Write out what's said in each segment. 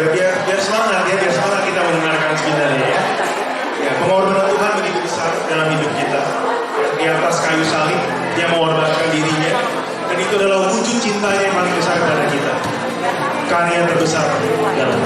biar semangat ya, biar semangat kita mendengarkan sebenarnya ya. Ya, pengorbanan Tuhan begitu besar dalam hidup kita. Di atas kayu salib, dia mengorbankan dirinya. Dan itu adalah wujud cintanya yang paling besar kepada kita. Karya terbesar dalam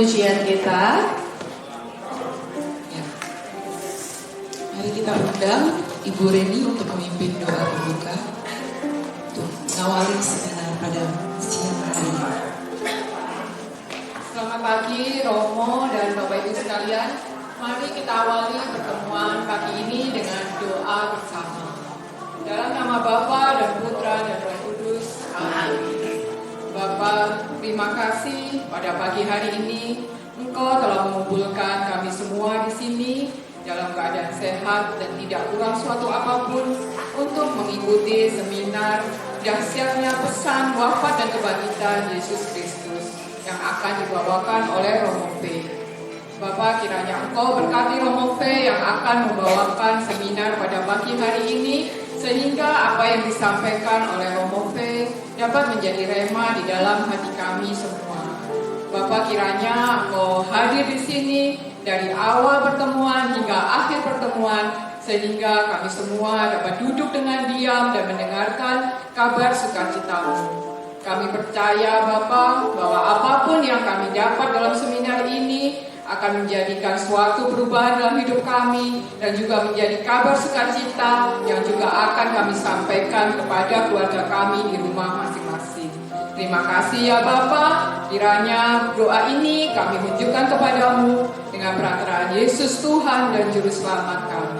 pujian kita. Ya. Mari kita undang Ibu Reni untuk memimpin doa pembuka untuk ngawali seminar pada siang hari ini. pagi Romo dan Bapak Ibu sekalian. Mari kita awali pertemuan pagi ini dengan doa bersama. Dalam nama Bapa dan Putra dan Roh Kudus. Amin. Bapa, terima kasih pada pagi hari ini Engkau telah mengumpulkan kami semua di sini dalam keadaan sehat dan tidak kurang suatu apapun untuk mengikuti seminar dahsyatnya pesan wafat dan kebangkitan Yesus Kristus yang akan dibawakan oleh Romo P. Bapak, kiranya Engkau berkati Romo P yang akan membawakan seminar pada pagi hari ini, sehingga apa yang disampaikan oleh Romo P dapat menjadi rema di dalam hati kami semua. Bapak, kiranya Engkau hadir di sini dari awal pertemuan hingga akhir pertemuan, sehingga kami semua dapat duduk dengan diam dan mendengarkan kabar sukacitamu. Kami percaya Bapa bahwa apapun yang kami dapat dalam seminar ini akan menjadikan suatu perubahan dalam hidup kami dan juga menjadi kabar sukacita yang juga akan kami sampaikan kepada keluarga kami di rumah masing-masing. Terima kasih ya Bapa, kiranya doa ini kami tunjukkan kepadamu dengan perantaraan Yesus Tuhan dan Juru Selamat kami.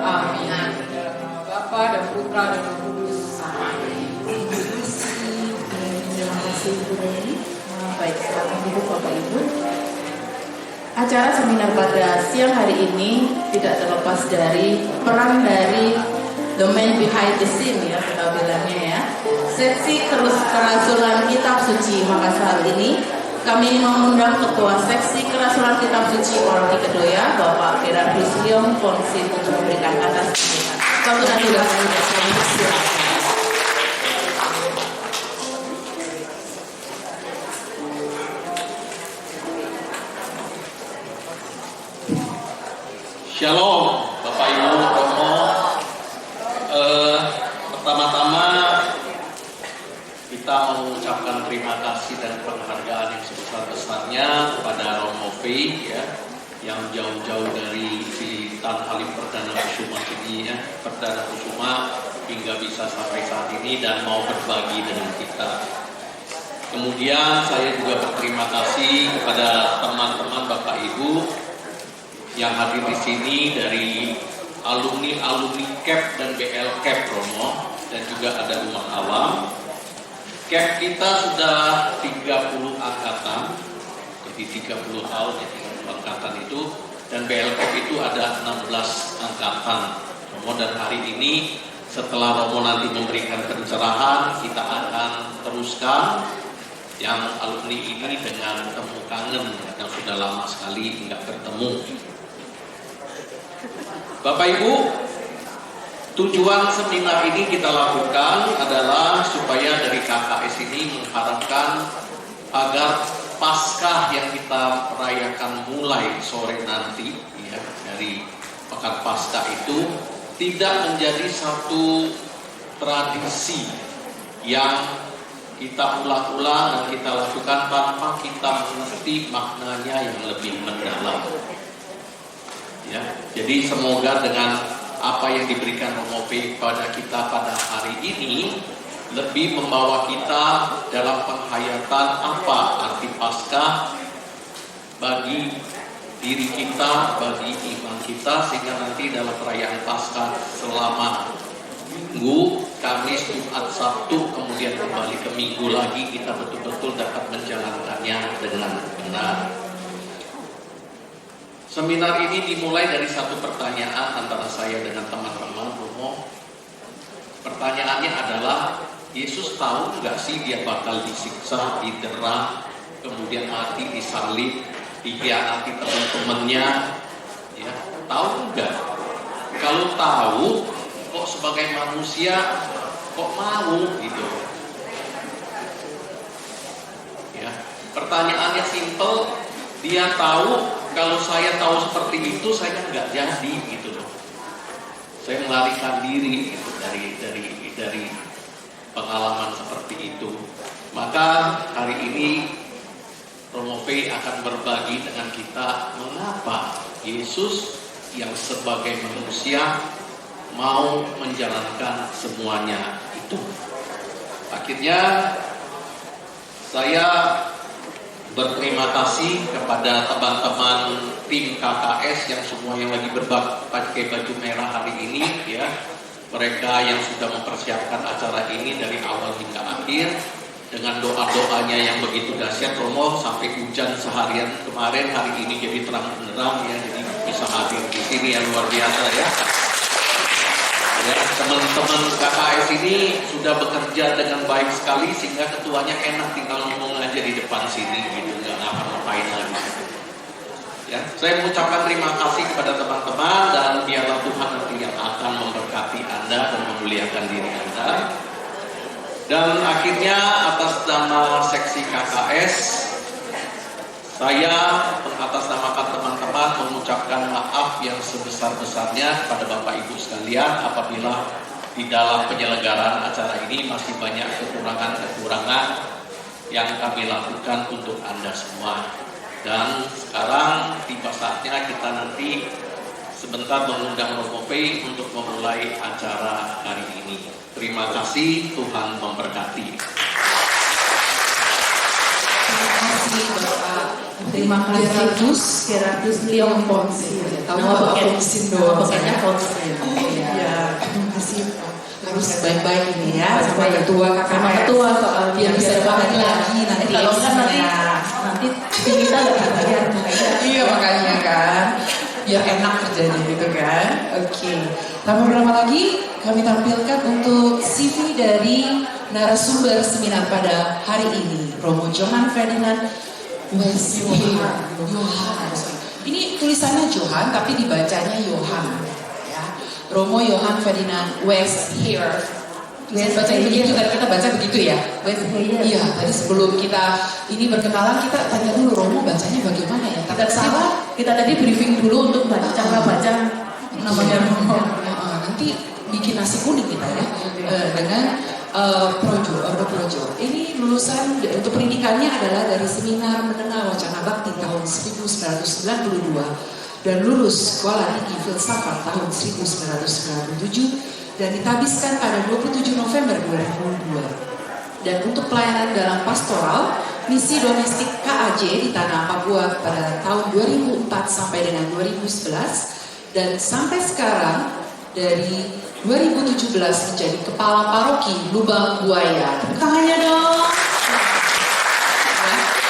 Amin. Dalam nama Bapa dan Putra dan Roh Kudus. Amin. Terima kasih Ibu Reni. Baik, silakan duduk Bapak Ibu. Acara seminar pada siang hari ini tidak terlepas dari peran dari the man behind the scene ya, kita bilangnya ya. Seksi kerasulan Kitab Suci Makassar ini kami mengundang Ketua Seksi Kerasulan Kitab Suci Orti Kedoya, Bapak Gerardus Leon Ponsin untuk memberikan kata sambutan. Sambutan juga kami silakan. Shalom, Bapak Ibu Romo. Pertama-tama kita mengucapkan terima kasih dan penghargaan yang sebesar-besarnya kepada Romo V ya, yang jauh-jauh dari si Tan Halim Perdana Kusuma ini ya, Perdana Kusuma hingga bisa sampai saat ini dan mau berbagi dengan kita. Kemudian saya juga berterima kasih kepada teman-teman Bapak Ibu yang hadir di sini dari alumni CAP dan BL CAP Romo, dan juga ada Rumah Alam. CAP kita sudah 30 angkatan, jadi 30 tahun ya, 30 angkatan itu, dan BL CAP itu ada 16 angkatan Romo. Dan hari ini setelah Romo nanti memberikan pencerahan, kita akan teruskan yang alumni ini dengan temu kangen yang sudah lama sekali nggak bertemu. Bapak Ibu, tujuan seminar ini kita lakukan adalah supaya dari KKS ini mengharapkan agar Paskah yang kita merayakan mulai sore nanti ya, dari Pekan Paskah itu tidak menjadi satu tradisi yang kita ulang-ulang dan kita lakukan tanpa kita mengerti maknanya yang lebih mendalam. Ya, jadi semoga dengan apa yang diberikan Romo P pada kita pada hari ini lebih membawa kita dalam penghayatan apa arti Paskah bagi diri kita, bagi iman kita, sehingga nanti dalam perayaan Paskah selama Minggu, Kamis, Jumat, Sabtu, kemudian kembali ke Minggu lagi, kita betul-betul dapat menjalankannya dengan benar. Seminar ini dimulai dari satu pertanyaan antara saya dengan teman-teman Romo. Pertanyaannya adalah, Yesus tahu nggak sih dia bakal disiksa, didera, kemudian mati, disalib, dikhianati teman-temannya? Ya, tahu nggak? Kalau tahu, kok sebagai manusia kok mau gitu? Ya, pertanyaannya simple. Dia tahu, kalau saya tahu seperti itu, saya nggak jadi gitu loh. Saya melarikan diri gitu, dari pengalaman seperti itu. Maka hari ini Romo P akan berbagi dengan kita mengapa Yesus yang sebagai manusia mau menjalankan semuanya itu. Akhirnya saya berterima kasih kepada teman-teman tim KKS yang semuanya lagi pakai baju merah hari ini ya. Mereka yang sudah mempersiapkan acara ini dari awal hingga akhir dengan doa-doanya yang begitu dahsyat. Romo sampai hujan seharian kemarin, hari ini jadi terang benderang ya, jadi bisa hadir di sini yang luar biasa ya. Ya, teman-teman KKS ini sudah bekerja dengan baik sekali sehingga ketuanya enak tinggal ngomong aja di depan sini gitu, nggak ngapa-ngapain lagi. Ya, saya mengucapkan terima kasih kepada teman-teman dan biarlah Tuhan nanti yang akan memberkati Anda dan memuliakan diri Anda. Dan akhirnya atas nama seksi KKS, saya mengatasnamakan teman-teman mengucapkan maaf yang sebesar-besarnya kepada Bapak Ibu sekalian apabila di dalam penyelenggaraan acara ini masih banyak kekurangan-kekurangan yang kami lakukan untuk Anda semua. Dan sekarang tiba saatnya kita nanti sebentar mengundang Romo P untuk memulai acara hari ini. Terima kasih, Tuhan memberkati. Terima kasih Geratus Leon Ponsi. Nama pakainya Ponsi. Ya, terima kasih. Harus baik-baik ini ya sama ketua KKS. Sama ketua soal biar bisa balik lagi nanti. Kalau kan nanti kita nggak bayar. Iya makanya kan, biar enak kerjanya gitu kan. Oke. Tanpa berlama lagi, kami tampilkan untuk CV dari narasumber seminar pada hari ini, Romo Johann Ferdinand West Johann. Ini tulisannya Johann tapi dibacanya Johann ya. Romo Johann Ferdinand West here. Baca begitu kan, kita baca begitu ya. West here. Iya, tadi sebelum kita ini berkenalan kita tanya dulu Romo bacanya bagaimana ya. Tidak salah, kita tadi briefing dulu untuk cara baca namanya Romo. Nanti bikin nasi kuning kita ya dengan Ordo Projo. Ini lulusan untuk pendidikannya adalah dari Seminar Menengah Wacana Bakti tahun 1992 dan lulus Sekolah Tinggi Filsafat tahun 1997 dan ditabiskan pada 27 November 2002. Dan untuk pelayanan dalam pastoral, misi domestik KAJ di Tanah Papua pada tahun 2004 sampai dengan 2011 dan sampai sekarang dari 2017 menjadi Kepala Paroki Lubang Buaya. Tepuk tangannya dong.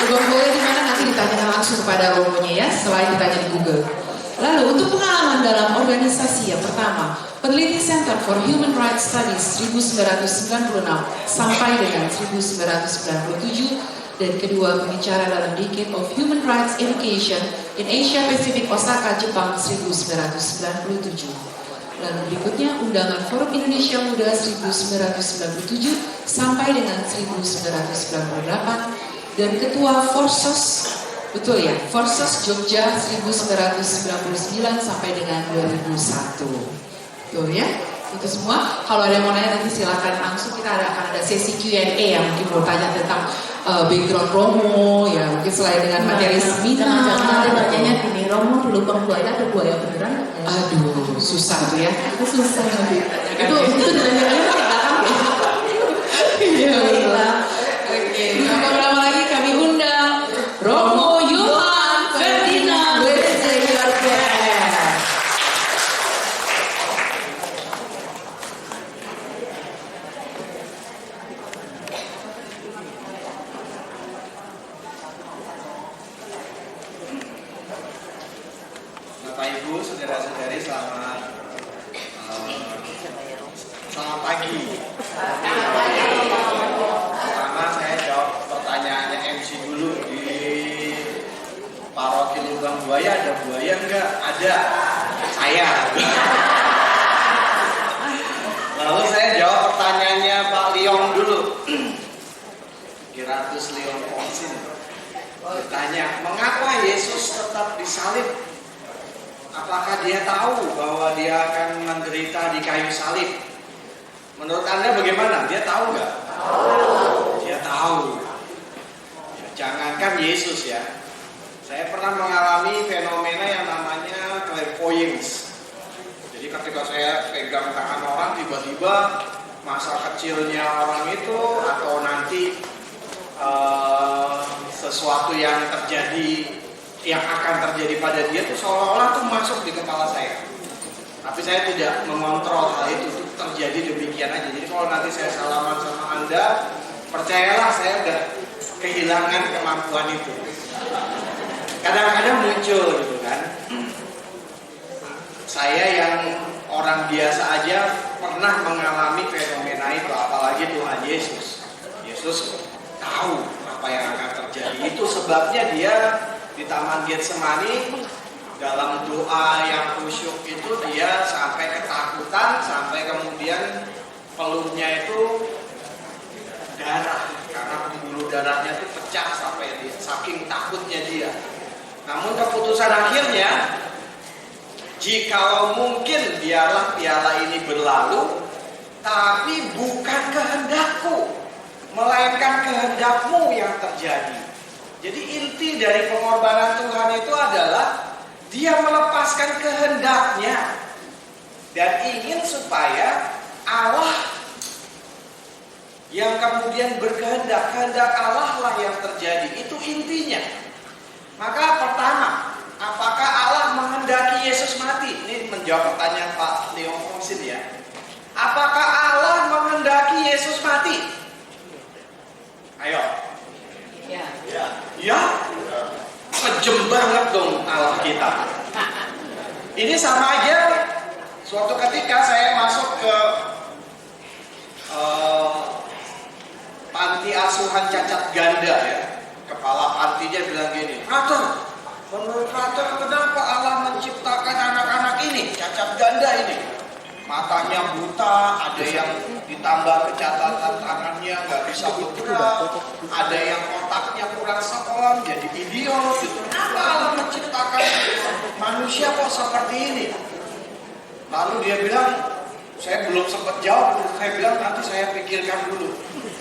Lubang Buaya di mana nanti ditanyakan langsung kepada Romonya ya, selain ditanya di Google. Lalu untuk pengalaman dalam organisasi yang pertama, peneliti Center for Human Rights Studies 1996 sampai dengan 1997 dan kedua pembicara dalam Decade of Human Rights Education in Asia Pacific Osaka, Jepang 1997. Lalu berikutnya undangan Forum Indonesia Muda 1997 sampai dengan 1998 dan ketua Forsos, betul ya, Forsos Jogja 1999 sampai dengan 2001. Betul ya? Itu semua. Kalau ada yang mau nanya nanti silakan langsung, kita akan ada sesi Q&A yang mungkin mau tanya tentang background Romo ya, mungkin selain dengan materi seminar. Jangan tanyanya gini, Romo di Lubang Buaya ada buaya beneran? Aduh, susah tuh ya. Itu susah nanti. Itu ditanyakannya pakai belakang ya. Iya. Oke, tanpa berlama lagi kami undang Romo Johann Ferdinand West Johann. Bapak Ibu, saudara-saudari, selamat pagi. Pertama saya jawab pertanyaannya MC dulu. Di Paroki Lubang Buaya ada buaya enggak? Ada. Saya. Lalu saya jawab pertanyaannya Pak Leong dulu. Geratus Leon Ponsin bertanya, mengapa Yesus tetap disalib? Apakah dia tahu bahwa dia akan menderita di kayu salib? Menurut Anda bagaimana? Dia tahu nggak? Dia tahu. Ya, jangankan Yesus ya. Saya pernah mengalami fenomena yang namanya clairvoyance. Jadi ketika saya pegang tangan orang, tiba-tiba masa kecilnya orang itu atau nanti sesuatu yang terjadi, yang akan terjadi pada dia itu seolah-olah tuh masuk di kepala saya. Tapi saya tidak mengontrol hal itu terjadi demikian aja. Jadi kalau nanti saya salaman sama Anda, percayalah saya udah kehilangan kemampuan itu. Kadang-kadang muncul gitu kan. Saya yang orang biasa aja pernah mengalami fenomena itu, apalagi Tuhan Yesus. Yesus tahu apa yang akan terjadi. Itu sebabnya dia di Taman Getsemani dalam doa yang khusyuk itu dia sampai ketakutan, sampai kemudian peluhnya itu darah karena pembuluh darahnya itu pecah sampai dia, saking takutnya dia. Namun keputusan akhirnya, jikalau mungkin biarlah piala ini berlalu, tapi bukan kehendakku, melainkan kehendakmu yang terjadi. Jadi inti dari pengorbanan Tuhan itu adalah dia melepaskan kehendaknya dan ingin supaya Allah yang kemudian berkehendak, kehendak Allah lah yang terjadi. Itu intinya. Maka pertama, apakah Allah menghendaki Yesus mati? Ini menjawab pertanyaan Pak Leo Fonsin ya. Apakah Allah menghendaki Yesus mati? Ayo. Ya. Ya. Kejem banget dong Allah kita. Ini sama aja. Suatu ketika saya masuk ke panti asuhan cacat ganda ya. Kepala pantinya bilang gini, Frater, menurut Frater kenapa Allah menciptakan anak-anak ini, cacat ganda ini? Matanya buta, ada yang ditambah kecacatan tangannya nggak bisa bergerak, ada yang otaknya kurang sekon, jadi idiot. Kenapa Allah menciptakan manusia kok seperti ini? Lalu dia bilang, saya belum sempat jawab, saya bilang nanti saya pikirkan dulu.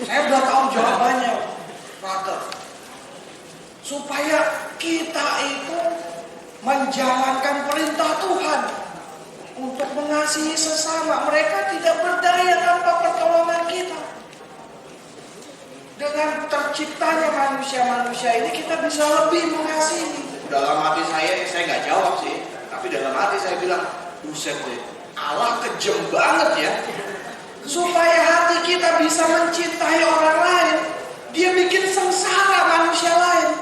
Saya udah tahu jawabannya, Frater. Supaya kita itu menjalankan perintah Tuhan untuk mengasihi sesama. Mereka tidak berdaya tanpa pertolongan kita. Dengan terciptanya manusia-manusia ini kita bisa lebih mengasihi. Dalam hati saya nggak jawab sih, tapi dalam hati saya bilang, buset deh, Allah kejam banget ya. Supaya hati kita bisa mencintai orang lain, dia bikin sengsara manusia lain.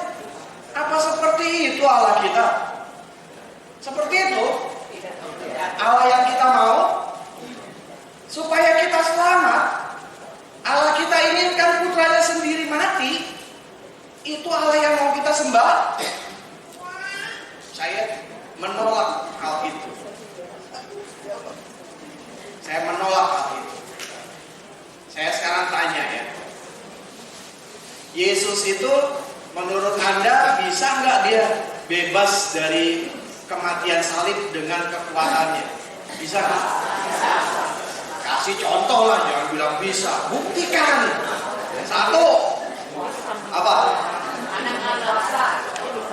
Apa seperti itu Allah kita? Seperti itu Allah yang kita mau? Supaya kita selamat, Allah kita inginkan putranya sendiri mati. Itu Allah yang mau kita sembah? Saya menolak hal itu. Saya menolak hal itu. Saya sekarang tanya ya, Yesus itu menurut Anda bisa nggak dia bebas dari kematian salib dengan kekuatannya? Bisa nggak? Kasih contoh lah, jangan bilang bisa. Buktikan. Satu, apa?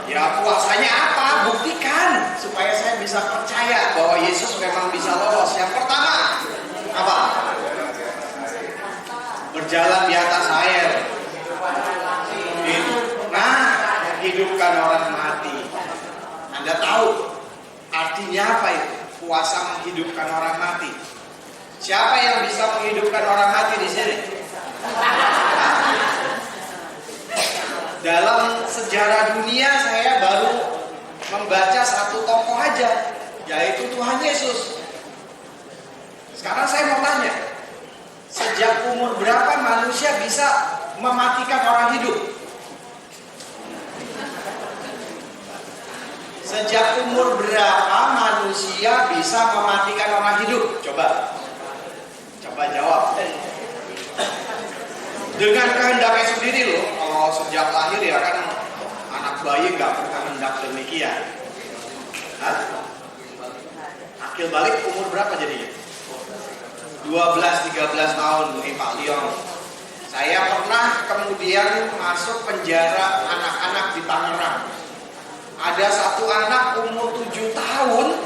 Ya kuasanya apa? Buktikan supaya saya bisa percaya bahwa Yesus memang bisa lolos. Yang pertama, apa? Berjalan di atas air. Hidupkan orang mati. Anda tahu artinya apa itu? Kuasa menghidupkan orang mati. Siapa yang bisa menghidupkan orang mati di sini? Dalam sejarah dunia saya baru membaca satu tokoh aja, yaitu Tuhan Yesus. Sekarang saya mau tanya, sejak umur berapa manusia bisa mematikan orang hidup? Sejak umur berapa manusia bisa mematikan orang hidup? Coba jawab. Dengan kehendaknya sendiri loh. Kalau sejak lahir ya kan anak bayi nggak berkehendak demikian. Akil balik umur berapa jadinya? 12-13 tahun nih Pak Leon. Saya pernah kemudian masuk penjara anak-anak di Tangerang. Ada satu anak umur 7 tahun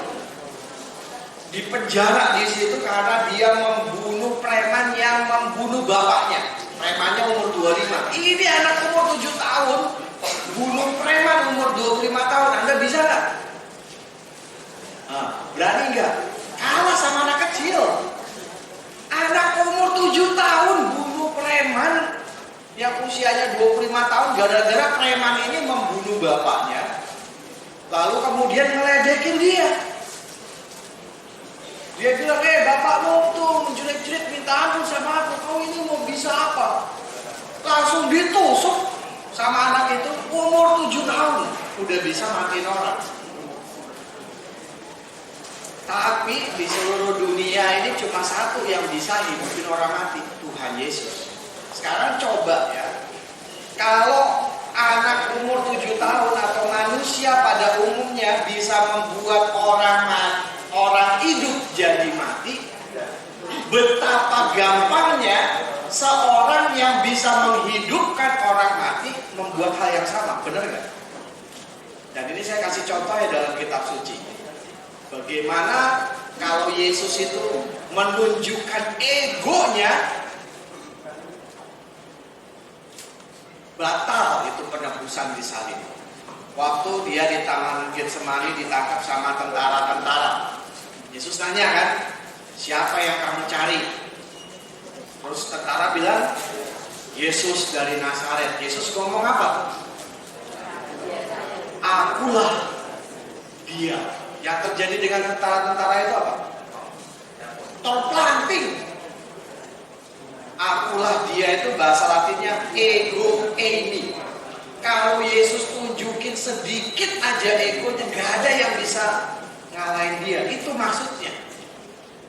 di penjara di situ karena dia membunuh preman yang membunuh bapaknya. Premannya umur 25. Ini anak umur 7 tahun usianya 25 tahun gara-gara preman ini membunuh bapaknya. Lalu kemudian ngeledekin dia. Dia bilang, bapakmu tuh menjerit-jerit minta ampun sama aku. Kau ini mau bisa apa? Langsung ditusuk sama anak itu umur 7 tahun. Udah bisa matiin orang. Tapi di seluruh dunia ini cuma satu yang bisa hidupin orang mati, Tuhan Yesus. Sekarang coba ya, kalau anak umur 7 tahun atau manusia pada umumnya bisa membuat orang hidup jadi mati, betapa gampangnya seorang yang bisa menghidupkan orang mati membuat hal yang sama, benar nggak? Dan ini saya kasih contoh ya dalam kitab suci. Bagaimana kalau Yesus itu menunjukkan egonya, batal itu penebusan di salib. Waktu dia di Taman Getsemani ditangkap sama tentara-tentara, Yesus nanya kan, siapa yang kamu cari? Terus tentara bilang, Yesus dari Nazaret. Yesus ngomong apa? Akulah dia. Yang terjadi dengan tentara-tentara itu apa? Terpelanting. Akulah dia itu bahasa Latinnya ego eimi. Kalau Yesus tunjukin sedikit aja egonya, gak ada yang bisa ngalahin dia. Itu maksudnya.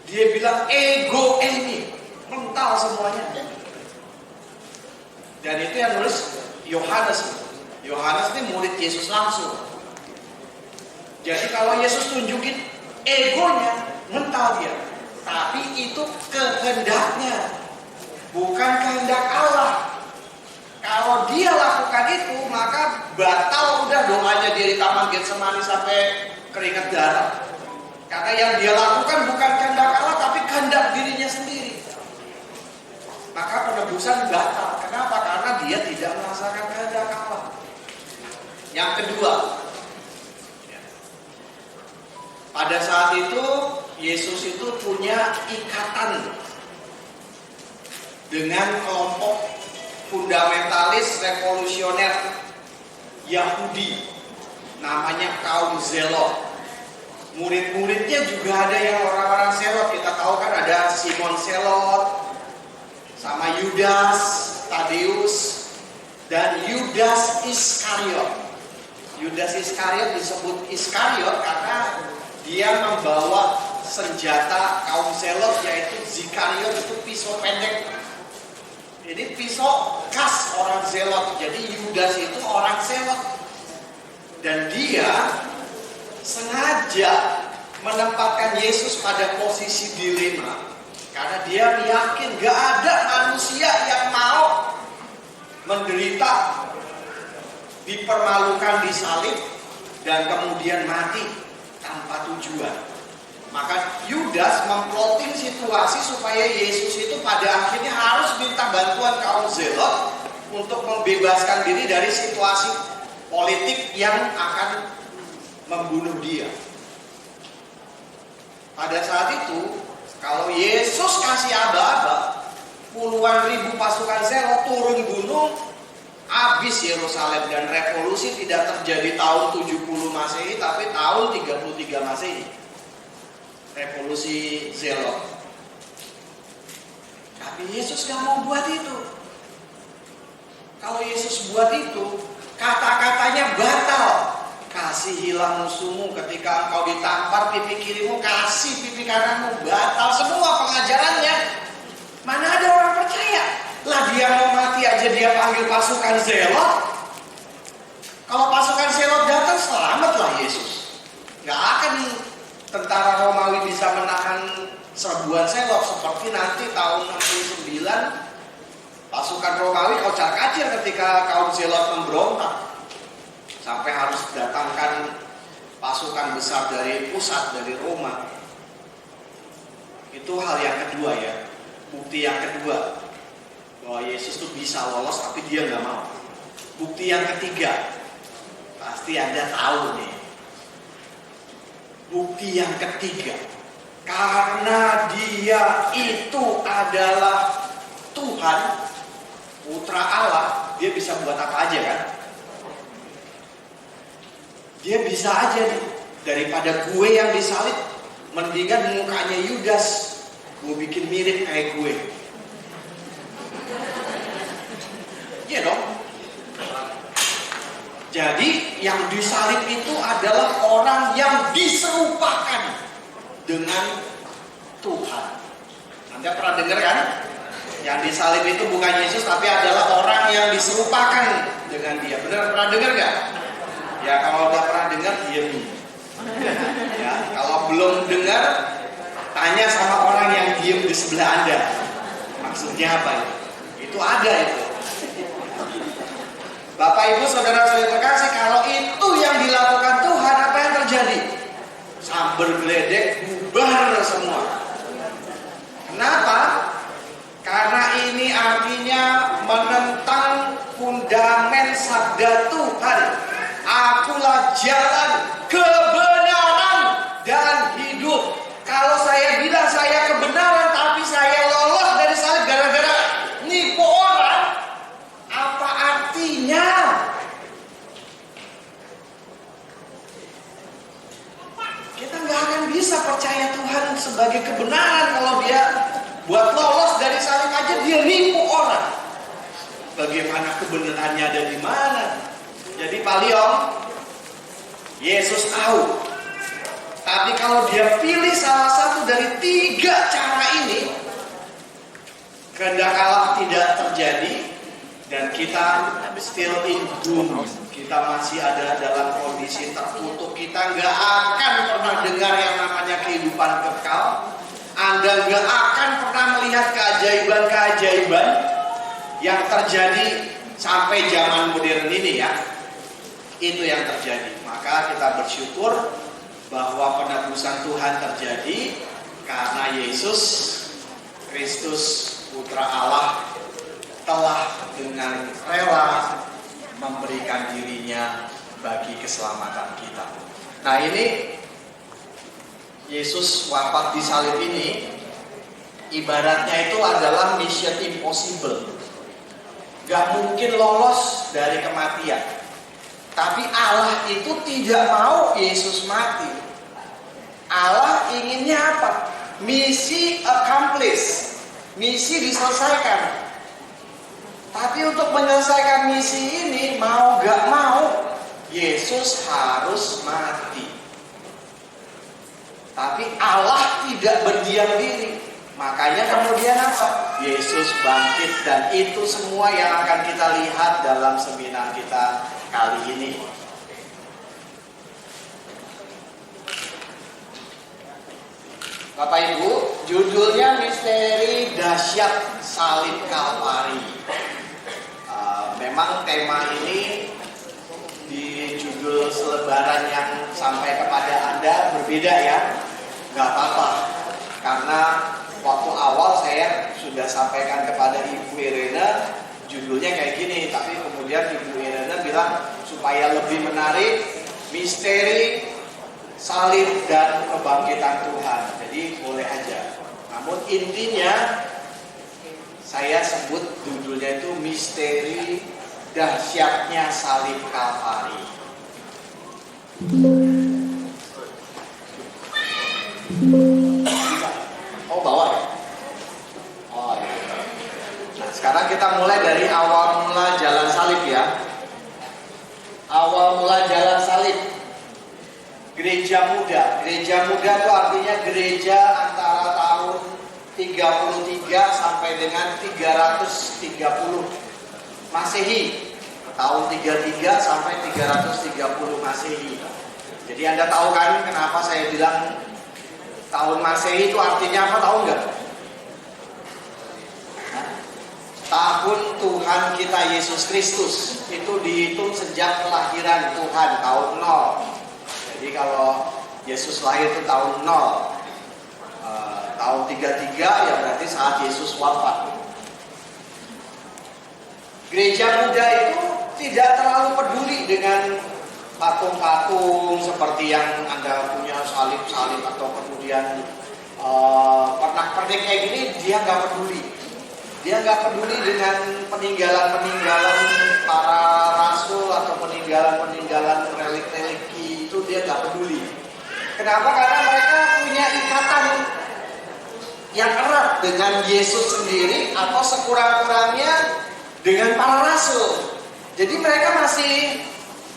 Dia bilang ego eimi, mental semuanya. Dan itu yang nulis Yohanes. Yohanes ini murid Yesus langsung. Jadi kalau Yesus tunjukin egonya, mental dia. Tapi itu kehendaknya, bukan kehendak Allah. Kalau dia lakukan itu, maka batal udah doanya dia di Taman Getsemani sampai keringat darah. Karena yang dia lakukan bukan kehendak Allah, tapi kehendak dirinya sendiri. Maka penebusan batal. Kenapa? Karena dia tidak merasakan kehendak Allah. Yang kedua, pada saat itu Yesus itu punya ikatan dengan kelompok fundamentalis revolusioner Yahudi, namanya kaum Zelot. Murid-muridnya juga ada yang orang-orang Zelot. Kita tahu kan ada Simon Zelot, sama Yudas, Tadeus, dan Yudas Iskariot. Yudas Iskariot disebut Iskariot karena dia membawa senjata kaum Zelot, yaitu Zikariot, itu pisau pendek. Ini pisau khas orang Zelot. Jadi Yudas itu orang Zelot. Dan dia sengaja menempatkan Yesus pada posisi dilema. Karena dia yakin gak ada manusia yang mau menderita, dipermalukan, disalib, dan kemudian mati tanpa tujuan. Maka Yudas memploting situasi supaya Yesus itu pada akhirnya harus minta bantuan kaum Zelot untuk membebaskan diri dari situasi politik yang akan membunuh dia. Pada saat itu, kalau Yesus kasih aba-aba, puluhan ribu pasukan Zelot turun gunung, habis Yerusalem, dan revolusi tidak terjadi tahun 70 Masehi, tapi tahun 33 Masehi. Revolusi Zelot. Tapi Yesus gak mau buat itu. Kalau Yesus buat itu, kata-katanya batal. Kasihilah musuhmu, ketika engkau ditampar pipi kirimu, kasih pipi kananmu. Batal semua pengajarannya. Mana ada orang percaya? Lah dia mau mati aja dia panggil pasukan Zelot. Kalau pasukan Zelot datang, selamatlah Yesus. Gak akan tentara Romawi bisa menahan serbuan Zelot seperti nanti tahun 69 pasukan Romawi kocar-kacir ketika kaum Zelot memberontak. Sampai harus datangkan pasukan besar dari pusat, dari Roma. Itu hal yang kedua ya. Bukti yang kedua bahwa Yesus itu bisa lolos tapi dia nggak mau. Bukti yang ketiga, pasti Anda tahu nih. Bukti yang ketiga, karena dia itu adalah Tuhan, Putra Allah, dia bisa buat apa aja kan? Dia bisa aja nih, daripada gue yang disalib, mendingan mukanya Yudas gue bikin mirip kayak gue. Iya dong. Jadi yang disalib itu adalah orang yang diserupakan dengan Tuhan. Anda pernah dengar kan? Yang disalib itu bukan Yesus, tapi adalah orang yang diserupakan dengan dia. Benar pernah dengar nggak? Ya kalau udah pernah dengar, diam. Ya, kalau belum dengar, tanya sama orang yang diem di sebelah Anda. Maksudnya apa itu? Itu ada itu. Bapak Ibu saudara-saudara terkasih, kalau itu yang dilakukan Tuhan, apa yang terjadi? Sambar geledek bubar semua. Kenapa? Karena ini artinya menentang fundamen sabda Tuhan. Akulah jalan, kebenaran, dan hidup. Kalau saya bilang saya kebenaran, tapi saya lolos dari salib gara-gara nipu orang, apa artinya? Kita nggak akan bisa percaya Tuhan sebagai kebenaran kalau dia buat lolos dari salib aja dia nipu orang. Bagaimana kebenarannya ada di mana? Jadi Pak Leong, Yesus tahu. Tapi kalau dia pilih salah satu dari 3 cara ini, kehendak Allah tidak terjadi dan kita still in doom. Kita masih ada dalam kondisi terkutuk. Kita nggak akan pernah dengar yang namanya kehidupan kekal. Anda nggak akan pernah melihat keajaiban-keajaiban yang terjadi sampai zaman modern ini ya. Itu yang terjadi. Maka kita bersyukur bahwa penebusan Tuhan terjadi karena Yesus Kristus Putra Allah telah dengan rela memberikan dirinya bagi keselamatan kita. Nah ini Yesus wafat di salib ini ibaratnya itu adalah mission impossible. Gak mungkin lolos dari kematian. Tapi Allah itu tidak mau Yesus mati. Allah inginnya apa? Misi accomplished. Misi diselesaikan. Tapi untuk menyelesaikan misi ini, mau gak mau, Yesus harus mati. Tapi Allah tidak berdiam diri. Makanya kemudian apa? Yesus bangkit, dan itu semua yang akan kita lihat dalam seminar kita kali ini. Bapak Ibu, judulnya Misteri Dahsyat Salib Kalvari. Memang tema ini di judul selebaran yang sampai kepada Anda berbeda ya. Gak apa-apa, karena waktu awal saya sudah sampaikan kepada Ibu Irena judulnya kayak gini, tapi kemudian Ibu Irena bilang supaya lebih menarik, misteri salib dan kebangkitan Tuhan. Jadi boleh aja. Namun intinya saya sebut judulnya itu misteri dahsyatnya salib Kalvari. Oh bawa ya? Oh iya. Nah sekarang kita mulai dari awal mula jalan salib ya. Awal mula jalan salib. Gereja muda. Gereja muda itu artinya gereja antara tahun 33 sampai dengan 330 Masehi. Tahun 33 sampai 330 Masehi. Jadi Anda tahu kan kenapa saya bilang tahun Masehi itu artinya apa, tahu nggak? Tahun Tuhan kita Yesus Kristus itu dihitung sejak kelahiran Tuhan tahun 0. Jadi kalau Yesus lahir itu tahun 0, tahun 33 ya berarti saat Yesus wafat. Gereja muda itu tidak terlalu peduli dengan patung-patung seperti yang Anda punya salib-salib atau kemudian pernak-pernik kayak gini, dia nggak peduli. Dia nggak peduli dengan peninggalan-peninggalan para rasul atau peninggalan-peninggalan religi itu, dia nggak peduli. Kenapa? Karena mereka punya ikatan yang erat dengan Yesus sendiri atau sekurang-kurangnya dengan para rasul. Jadi mereka masih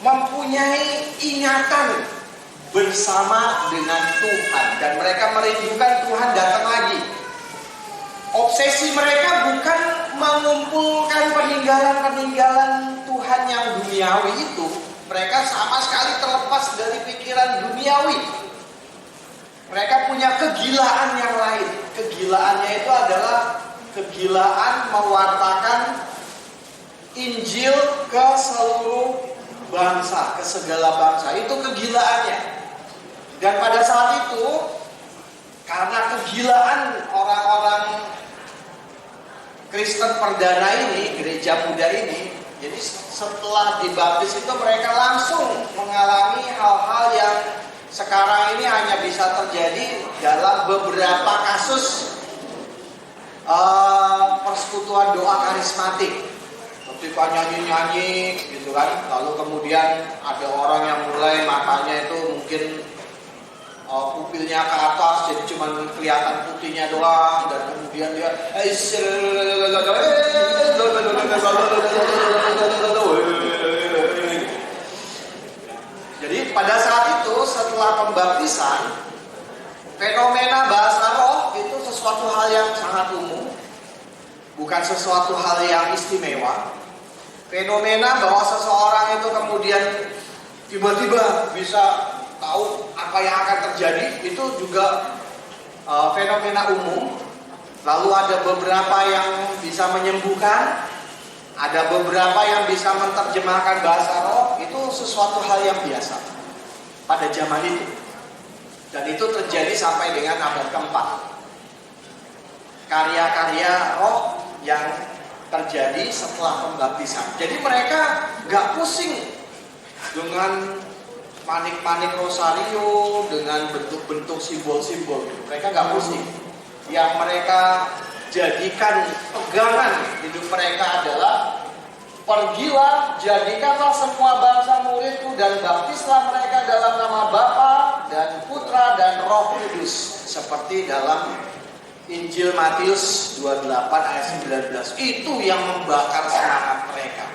mempunyai ingatan bersama dengan Tuhan dan mereka merindukan Tuhan datang lagi. Obsesi mereka bukan mengumpulkan peninggalan-peninggalan Tuhan yang duniawi itu. Mereka sama sekali terlepas dari pikiran duniawi. Mereka punya kegilaan yang lain. Kegilaannya itu adalah kegilaan mewartakan Injil ke seluruh bangsa, ke segala bangsa. Itu kegilaannya. Dan pada saat itu, karena kegilaan orang-orang Kristen perdana ini, gereja muda ini, jadi setelah dibaptis itu mereka langsung mengalami hal-hal yang sekarang ini hanya bisa terjadi dalam beberapa kasus persekutuan doa karismatik. Ketika nyanyi-nyanyi gitu kan, lalu kemudian ada orang yang mulai matanya itu mungkin pupilnya ke atas, jadi cuma kelihatan putihnya doang, dan kemudian dia jadi pada saat itu setelah pembaptisan, fenomena bahasa roh itu sesuatu hal yang sangat umum, bukan sesuatu hal yang istimewa. Fenomena bahwa seseorang itu kemudian tiba-tiba bisa tahu apa yang akan terjadi, itu juga fenomena umum. Lalu ada beberapa yang bisa menyembuhkan, ada beberapa yang bisa menerjemahkan bahasa roh. Itu sesuatu hal yang biasa pada zaman itu, dan itu terjadi sampai dengan abad keempat. Karya-karya roh yang terjadi setelah pembaptisan. Jadi mereka gak pusing dengan panik-panik rosario, dengan bentuk-bentuk simbol-simbol. Mereka gak pusing. Yang mereka jadikan pegangan hidup mereka adalah, pergilah, jadikanlah semua bangsa muridku dan baptislah mereka dalam nama Bapa dan Putra dan Roh Kudus, seperti dalam Injil Matius 28 ayat 19. Itu yang membakar semangat mereka.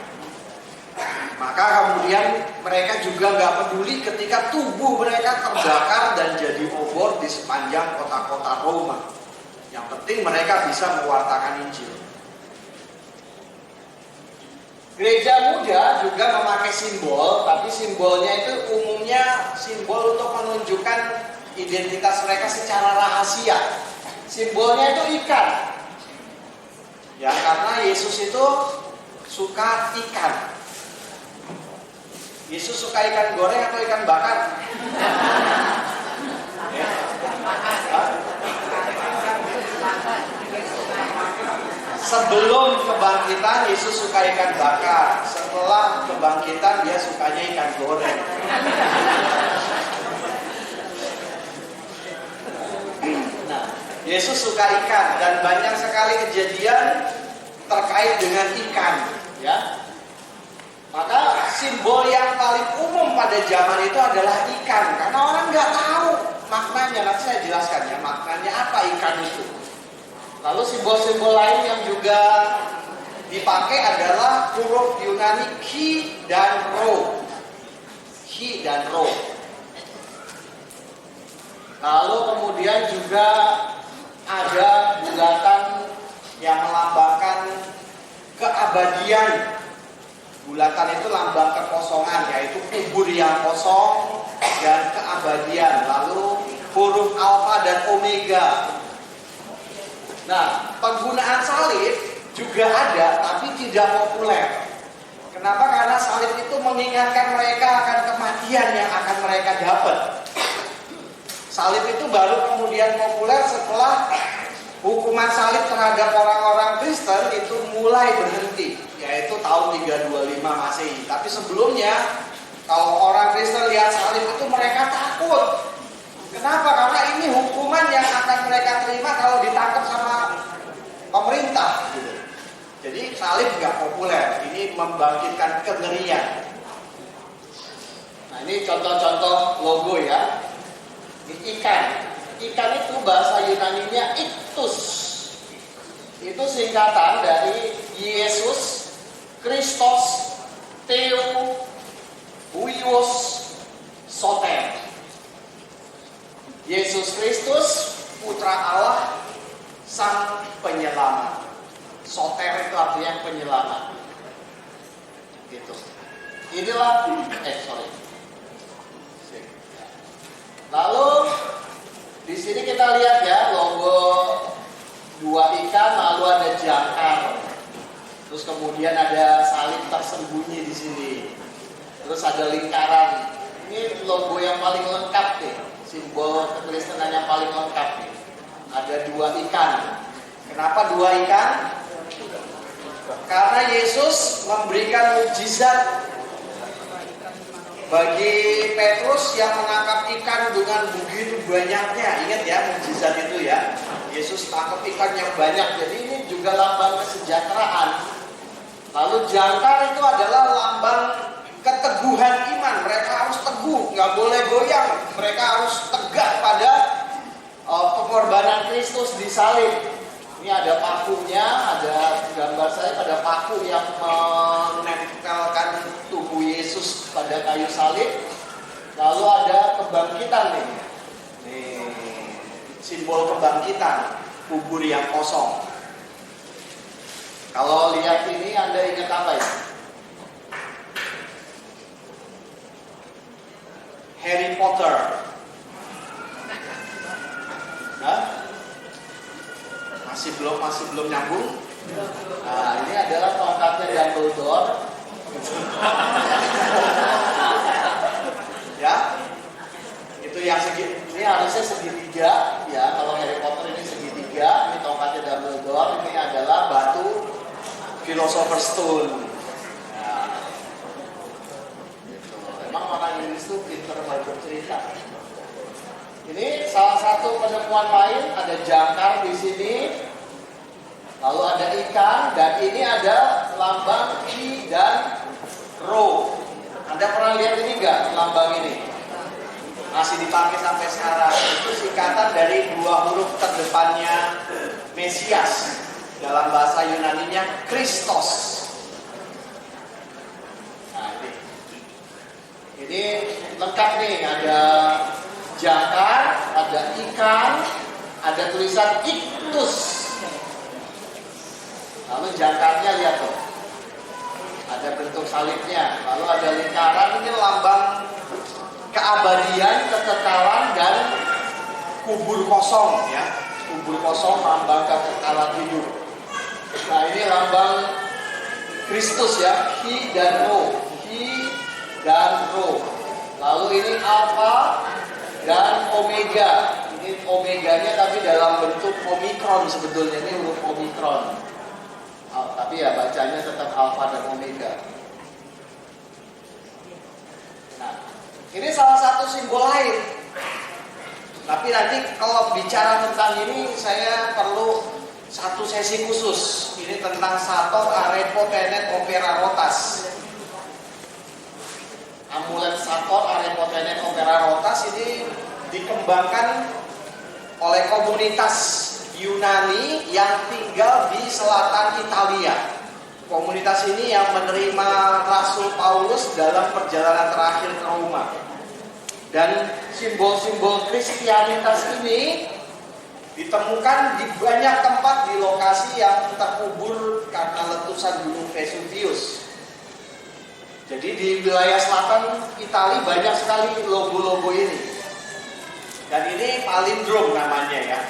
Maka kemudian mereka juga gak peduli ketika tubuh mereka terbakar dan jadi obor di sepanjang kota-kota Roma. Yang penting mereka bisa mewartakan Injil. Gereja muda juga memakai simbol, tapi simbolnya itu umumnya simbol untuk menunjukkan identitas mereka secara rahasia. Simbolnya itu ikan. Ya, karena Yesus itu suka ikan. Yesus suka ikan goreng atau ikan bakar? Ya. Sebelum kebangkitan Yesus suka ikan bakar. Setelah kebangkitan dia sukanya ikan goreng. Nah, Yesus suka ikan dan banyak sekali kejadian terkait dengan ikan, ya. Maka simbol yang paling umum pada zaman itu adalah ikan, karena orang nggak tahu maknanya. Nanti saya jelaskan ya maknanya apa ikan itu. Lalu simbol-simbol lain yang juga dipakai adalah huruf Yunani chi dan rho. Chi dan rho. Lalu kemudian juga ada bulatan yang melambangkan keabadian. Bulatan itu lambang kekosongan, yaitu kubur yang kosong dan keabadian. Lalu huruf alfa dan omega. Nah, penggunaan salib juga ada, tapi tidak populer. Kenapa? Karena salib itu mengingatkan mereka akan kematian yang akan mereka dapat. Salib itu baru kemudian populer setelah hukuman salib terhadap orang-orang Kristen itu mulai berhenti, yaitu tahun 325 Masehi. Tapi sebelumnya, kalau orang Kristen lihat salib itu mereka takut. Kenapa? Karena ini hukuman yang akan mereka terima kalau ditangkap sama pemerintah. Jadi salib nggak populer, ini membangkitkan kengerian. Nah ini contoh-contoh logo ya. Ini ikan. Ikan itu bahasa Yunaninya iktus. Itu singkatan dari Yesus, Kristos, Theo, Huios, Soter. Yesus Kristus, Putra Allah, Sang Penyelamat. Soter itu artinya penyelamat. Gitu. Inilah, Lalu di sini kita lihat ya logo 2 ikan, lalu ada jangkar. Terus kemudian ada salib tersembunyi di sini. Terus ada lingkaran. Ini logo yang paling lengkap nih, simbol kekristenan yang paling lengkap nih. Ada 2 ikan. Kenapa 2 ikan? Karena Yesus memberikan mukjizat bagi Petrus yang menangkap ikan dengan begitu banyaknya. Ingat ya mukjizat itu ya. Yesus tangkap ikan yang banyak. Jadi ini juga lambang kesejahteraan. Lalu jangkar itu adalah lambang keteguhan iman. Mereka harus teguh, nggak boleh goyang. Mereka harus tegak pada pengorbanan Kristus di salib. Ini ada pakunya, ada gambar saya pada paku yang menempelkan tubuh Yesus pada kayu salib. Lalu ada kebangkitan nih. Simbol kebangkitan, kubur yang kosong. Kalau lihat ini Anda ingat apa ya? Harry Potter. Hah? Masih belum nyambung. Nah, ini adalah tongkatnya Dumbledore. Ya, itu yang ini harusnya segitiga. Ya, kalau Harry Potter ini segitiga. Ini tongkatnya Dumbledore. Ini adalah batu Philosopher's Stone. Nah, gitu. Emang orang Inggris tuh pintar bercerita. Ini salah satu penemuan lain, ada jangkar di sini, lalu ada ikan, dan ini ada lambang I dan Rho. Anda pernah lihat ini enggak lambang ini? Masih dipakai sampai sekarang. Itu singkatan dari 2 huruf terdepannya Mesias, dalam bahasa Yunaninya Kristos. Nah, ini lengkap nih, ada jangkar, ada ikan, ada tulisan iktus. Lalu jangkarnya lihat tuh, ada bentuk salibnya. Lalu ada lingkaran, ini lambang keabadian, kekekalan, dan kubur kosong ya. Kubur kosong lambang kekekalan hidup. Nah ini lambang Kristus ya, Hi dan Rho, Hi dan Rho. Lalu ini Alpha dan Omega. Ini Omeganya tapi dalam bentuk Omikron sebetulnya, ini huruf Omikron. Tapi ya bacanya tetap Alpha dan Omega. Nah, ini salah satu simbol lain. Tapi nanti kalau bicara tentang ini saya perlu satu sesi khusus. Ini tentang Sator, Arepo, Tenet, Opera, Rotas. Amulet Sator, Arepo, Tenet, Opera, Rotas ini dikembangkan oleh komunitas Yunani yang tinggal di selatan Italia. Komunitas ini yang menerima Rasul Paulus dalam perjalanan terakhir ke Roma. Dan simbol-simbol Kristianitas ini ditemukan di banyak tempat di lokasi yang terkubur karena letusan gunung Vesuvius. Jadi di wilayah selatan Italia banyak sekali logo-logo ini. Dan ini palindrom namanya ya.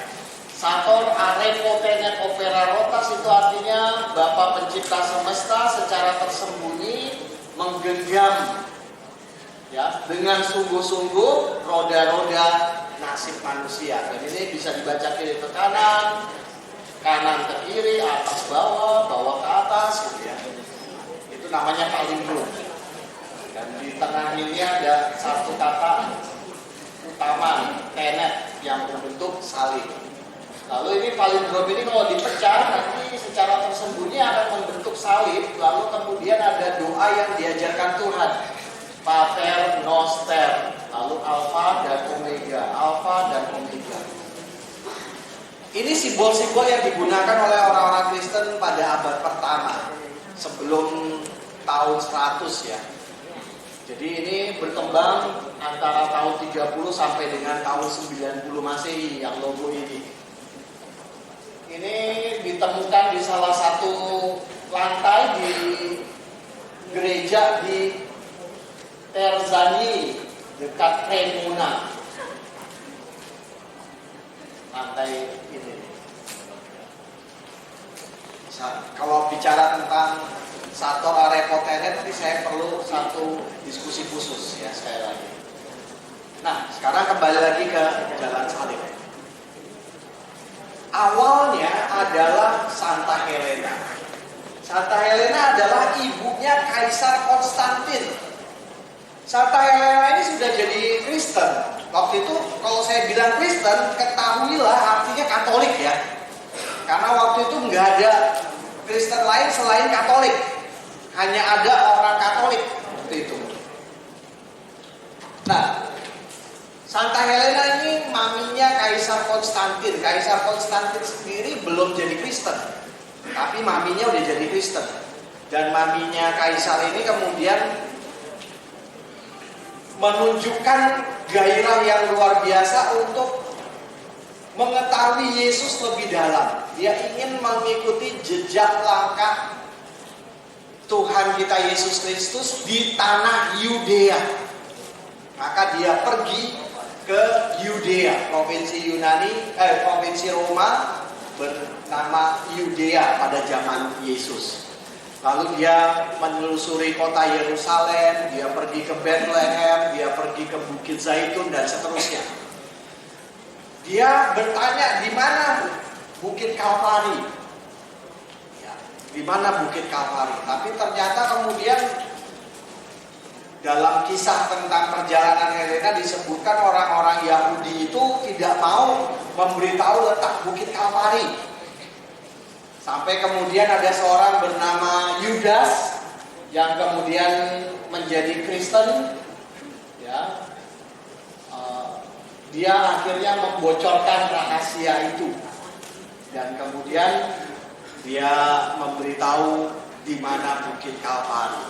Sator, Arepo, Tenet, Opera, Rotas itu artinya Bapa Pencipta Semesta secara tersembunyi menggenggam ya dengan sungguh-sungguh roda-roda nasib manusia. Dan ini bisa dibaca kiri ke kanan, kanan ke kiri, atas bawah, bawah ke atas gitu ya. Itu namanya palindrom. Dan di tengah ini ada satu kata utama, tenet, yang berbentuk salib. Lalu ini palindrom ini kalau dipecah nanti secara tersembunyi akan membentuk salib. Lalu kemudian ada doa yang diajarkan Tuhan, Pater Noster, lalu Alpha dan Omega, Alpha dan Omega. Ini simbol-simbol yang digunakan oleh orang-orang Kristen pada abad pertama sebelum tahun 100 ya. Jadi ini berkembang antara tahun 30 sampai dengan tahun 90 Masehi yang logo ini. Ini ditemukan di salah satu lantai di gereja di Terzani dekat Cremona. Lantai ini. Kalau bicara tentang Sator Arepotenet nanti saya perlu satu diskusi khusus ya sekali lagi. Nah, sekarang kembali lagi ke Jalan Salib. Awalnya adalah Santa Helena. Santa Helena adalah ibunya Kaisar Konstantin. Santa Helena ini sudah jadi Kristen. Waktu itu kalau saya bilang Kristen, ketahuilah artinya Katolik ya. Karena waktu itu nggak ada Kristen lain selain Katolik. Hanya ada orang Katolik waktu itu. Nah, Santa Helena ini maminya Kaisar Konstantin. Kaisar Konstantin sendiri belum jadi Kristen, tapi maminya udah jadi Kristen. Dan maminya Kaisar ini kemudian menunjukkan gairah yang luar biasa untuk mengetahui Yesus lebih dalam. Dia ingin mengikuti jejak langkah Tuhan kita Yesus Kristus di tanah Yudea. Maka dia pergi ke Yudea, provinsi Roma bernama Yudea pada zaman Yesus. Lalu dia menelusuri kota Yerusalem, dia pergi ke Bethlehem, dia pergi ke Bukit Zaitun dan seterusnya. Dia bertanya di mana Bukit Kalvari, ya, di mana Bukit Kalvari. Tapi ternyata kemudian dalam kisah tentang perjalanan Helena disebutkan orang-orang Yahudi itu tidak mau memberitahu letak Bukit Kalvari. Sampai kemudian ada seorang bernama Yudas yang kemudian menjadi Kristen, ya. Dia akhirnya membocorkan rahasia itu dan kemudian dia memberitahu di mana Bukit Kalvari.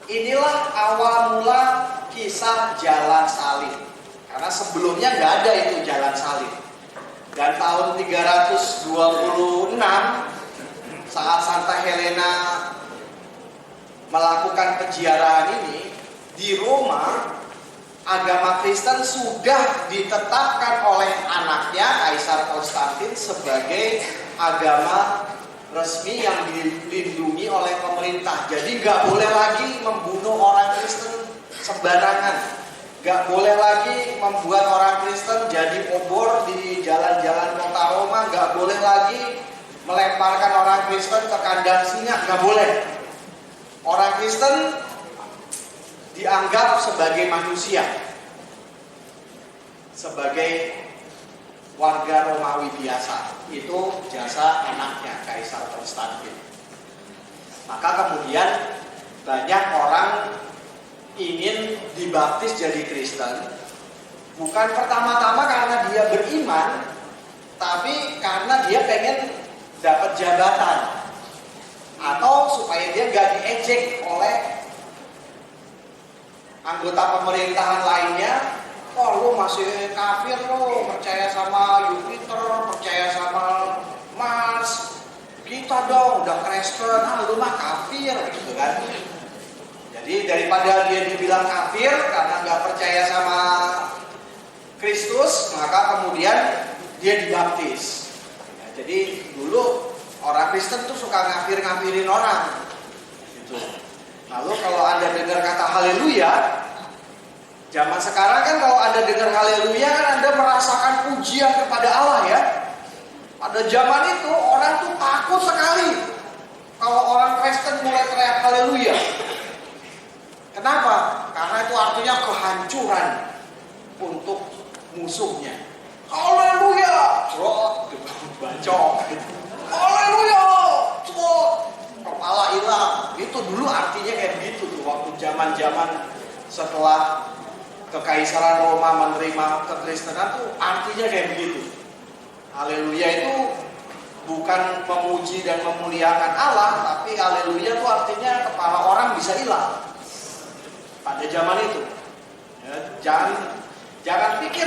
Inilah awal mula kisah Jalan Salib. Karena sebelumnya nggak ada itu Jalan Salib. Dan tahun 326 saat Santa Helena melakukan penziarahan ini di Roma, agama Kristen sudah ditetapkan oleh anaknya Kaisar Konstantin sebagai agama resmi yang dilindungi oleh pemerintah. Jadi nggak boleh lagi membunuh orang Kristen sembarangan. Gak boleh lagi membuat orang Kristen jadi obor di jalan-jalan kota Roma. Gak boleh lagi melemparkan orang Kristen ke kandang singa. Gak boleh. Orang Kristen dianggap sebagai manusia, sebagai warga Romawi biasa. Itu jasa anaknya Kaisar Konstantin. Maka kemudian banyak orang ingin dibaptis jadi Kristen, bukan pertama-tama karena dia beriman, tapi karena dia pengen dapat jabatan atau supaya dia gak diejek oleh anggota pemerintahan lainnya. Oh, lu masih kafir, lu percaya sama Jupiter, percaya sama Mars, kita dong udah Kristen, lu mah kafir gitu kan. Jadi daripada dia dibilang kafir karena nggak percaya sama Kristus, maka kemudian dia dibaptis. Ya, jadi dulu orang Kristen tuh suka ngafir-ngafirin orang. Gitu. Lalu kalau Anda dengar kata haleluya, zaman sekarang kan kalau Anda dengar haleluya kan Anda merasakan pujian kepada Allah ya. Pada zaman itu orang tuh takut sekali kalau orang Kristen mulai teriak haleluya. Kenapa? Karena itu artinya kehancuran untuk musuhnya. Haleluya, cerot, bacok. Haleluya, cerot, kepala hilang. Itu dulu artinya kayak begitu tuh waktu zaman-zaman setelah Kekaisaran Roma menerima kekristenan tuh artinya kayak begitu. Haleluya itu bukan memuji dan memuliakan Allah, tapi haleluya itu artinya kepala orang bisa hilang pada zaman itu. Ya, jangan pikir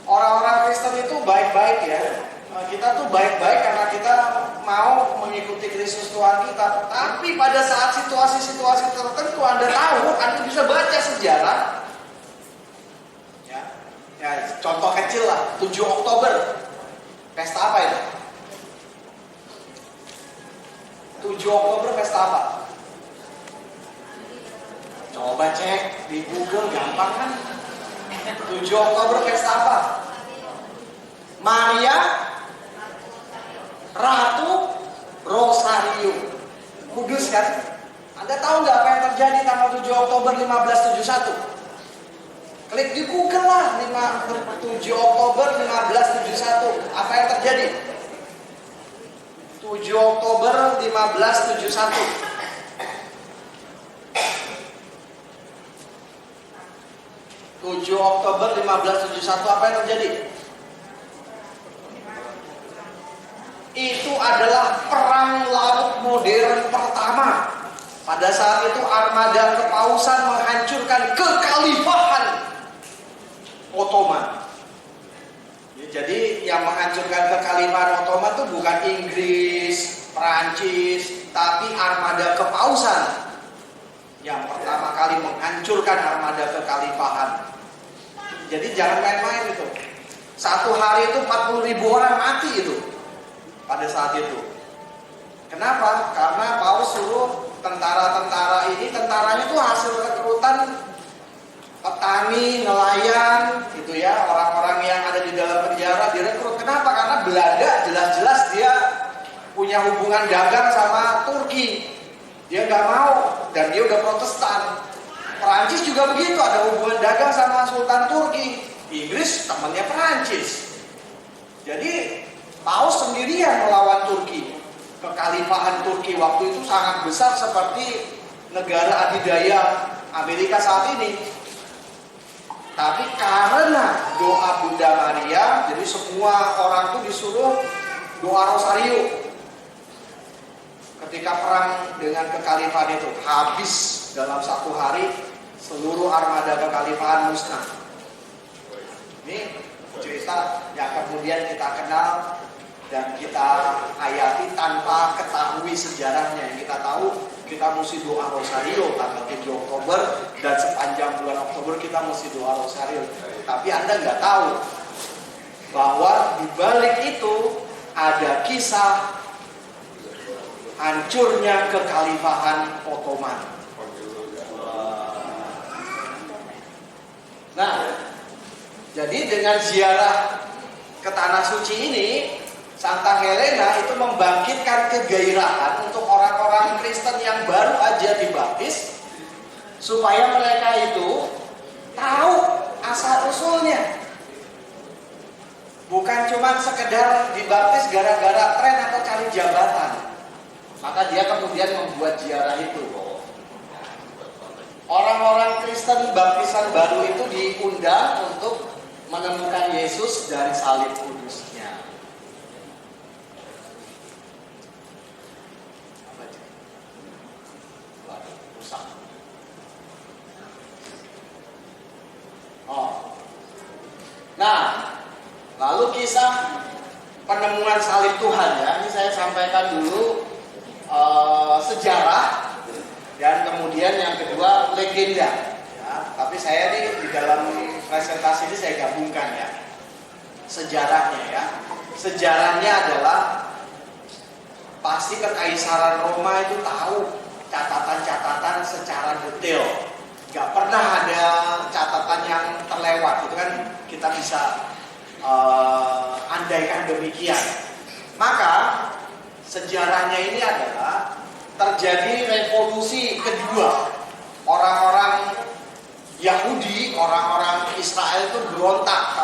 orang-orang Kristen itu baik-baik ya. Kita tuh baik-baik karena kita mau mengikuti Kristus Tuhan kita. Tapi pada saat situasi-situasi tertentu Anda tahu, Anda bisa baca sejarah. Ya, contoh kecil lah, 7 Oktober. Pesta apa itu? 7 Oktober pesta apa? Coba cek di Google, gampang kan? 7 Oktober pesta apa? Maria Ratu Rosario. Kudus kan? Anda tahu nggak apa yang terjadi tanggal 7 Oktober 1571? Klik di Google lah, 7 Oktober 1571. Apa yang terjadi? 7 Oktober 1571. 7 Oktober 1571 apa yang terjadi? Itu adalah perang laut modern pertama. Pada saat itu armada kepausan menghancurkan kekhalifahan Ottoman. Ya, jadi yang menghancurkan kekhalifahan Ottoman itu bukan Inggris, Prancis, tapi armada kepausan yang pertama kali menghancurkan armada kekhalifahan. Jadi jangan main-main itu. Satu hari itu 40.000 orang mati itu pada saat itu. Kenapa? Karena Paulus suruh tentara-tentara ini, tentaranya itu hasil rekrutan petani, nelayan, gitu ya, orang-orang yang ada di dalam penjara direkrut. Kenapa? Karena Belanda jelas-jelas dia punya hubungan dagang sama Turki. Dia nggak mau dan dia udah Protestan. Perancis juga begitu, ada hubungan dagang sama Sultan Turki. Inggris temannya Perancis. Jadi Paus sendirian melawan Turki. Kekhalifahan Turki waktu itu sangat besar seperti negara adidaya Amerika saat ini. Tapi karena doa Bunda Maria, jadi semua orang itu disuruh doa Rosario. Ketika perang dengan kekhalifahan itu habis dalam satu hari, seluruh armada kekhalifahan musnah. Ini cerita yang kemudian kita kenal dan kita hayati tanpa ketahui sejarahnya. Yang kita tahu, kita mesti doa Rosario tanggal 7 Oktober dan sepanjang bulan Oktober kita mesti doa Rosario. Tapi Anda nggak tahu bahwa di balik itu ada kisah hancurnya kekhalifahan Ottoman. Nah, jadi dengan ziarah ke Tanah Suci ini, Santa Helena itu membangkitkan kegairahan untuk orang-orang Kristen yang baru aja dibaptis, supaya mereka itu tahu asal-usulnya. Bukan cuma sekedar dibaptis gara-gara tren atau cari jabatan. Maka dia kemudian membuat ziarah itu. Orang-orang Kristen baptisan baru itu diundang untuk menemukan Yesus dari salib kudusnya. Rusak. Nah, lalu kisah penemuan salib Tuhan ya. Ini saya sampaikan dulu sejarah. Dan kemudian yang kedua legenda. Ya, tapi saya ini di dalam presentasi ini saya gabungkan ya sejarahnya ya. Sejarahnya adalah pasti Kekaisaran Roma itu tahu catatan-catatan secara detail. Gak pernah ada catatan yang terlewat. Itu kan kita bisa andaikan demikian. Maka sejarahnya ini adalah terjadi revolusi kedua. Orang-orang Yahudi, orang-orang Israel itu berontak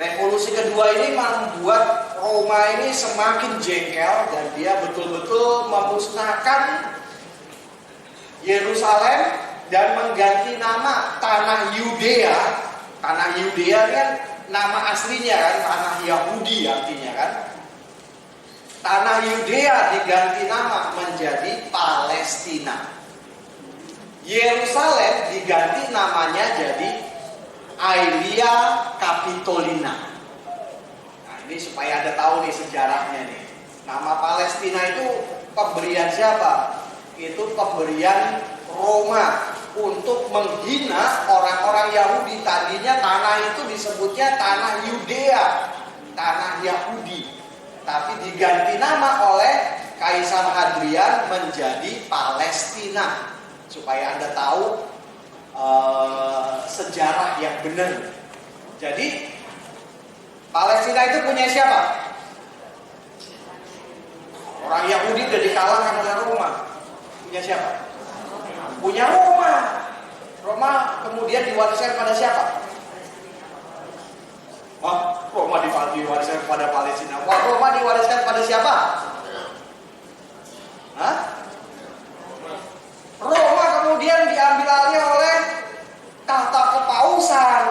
Revolusi kedua ini membuat Roma ini semakin jengkel dan dia betul-betul memusnahkan Yerusalem dan mengganti nama tanah Yudea. Tanah Yudea kan nama aslinya kan tanah Yahudi artinya kan. Tanah Yudea diganti nama menjadi Palestina. Yerusalem diganti namanya jadi Aelia Capitolina. Nah, ini supaya Anda tahu nih sejarahnya nih. Nama Palestina itu pemberian siapa? Itu pemberian Roma untuk menghina orang-orang Yahudi. Tadinya tanah itu disebutnya tanah Yudea, tanah Yahudi. Tapi diganti nama oleh Kaisar Hadrian menjadi Palestina. Supaya Anda tahu sejarah yang benar. Jadi Palestina itu punya siapa? Orang Yahudi udah dikalahkan oleh Roma. Punya siapa? Punya Roma. Roma kemudian diwariskan pada siapa? Wah, Roma diwariskan pada Palestina. Wah, Roma diwariskan pada siapa? Hah? Roma kemudian diambil alih oleh tahta kepausan.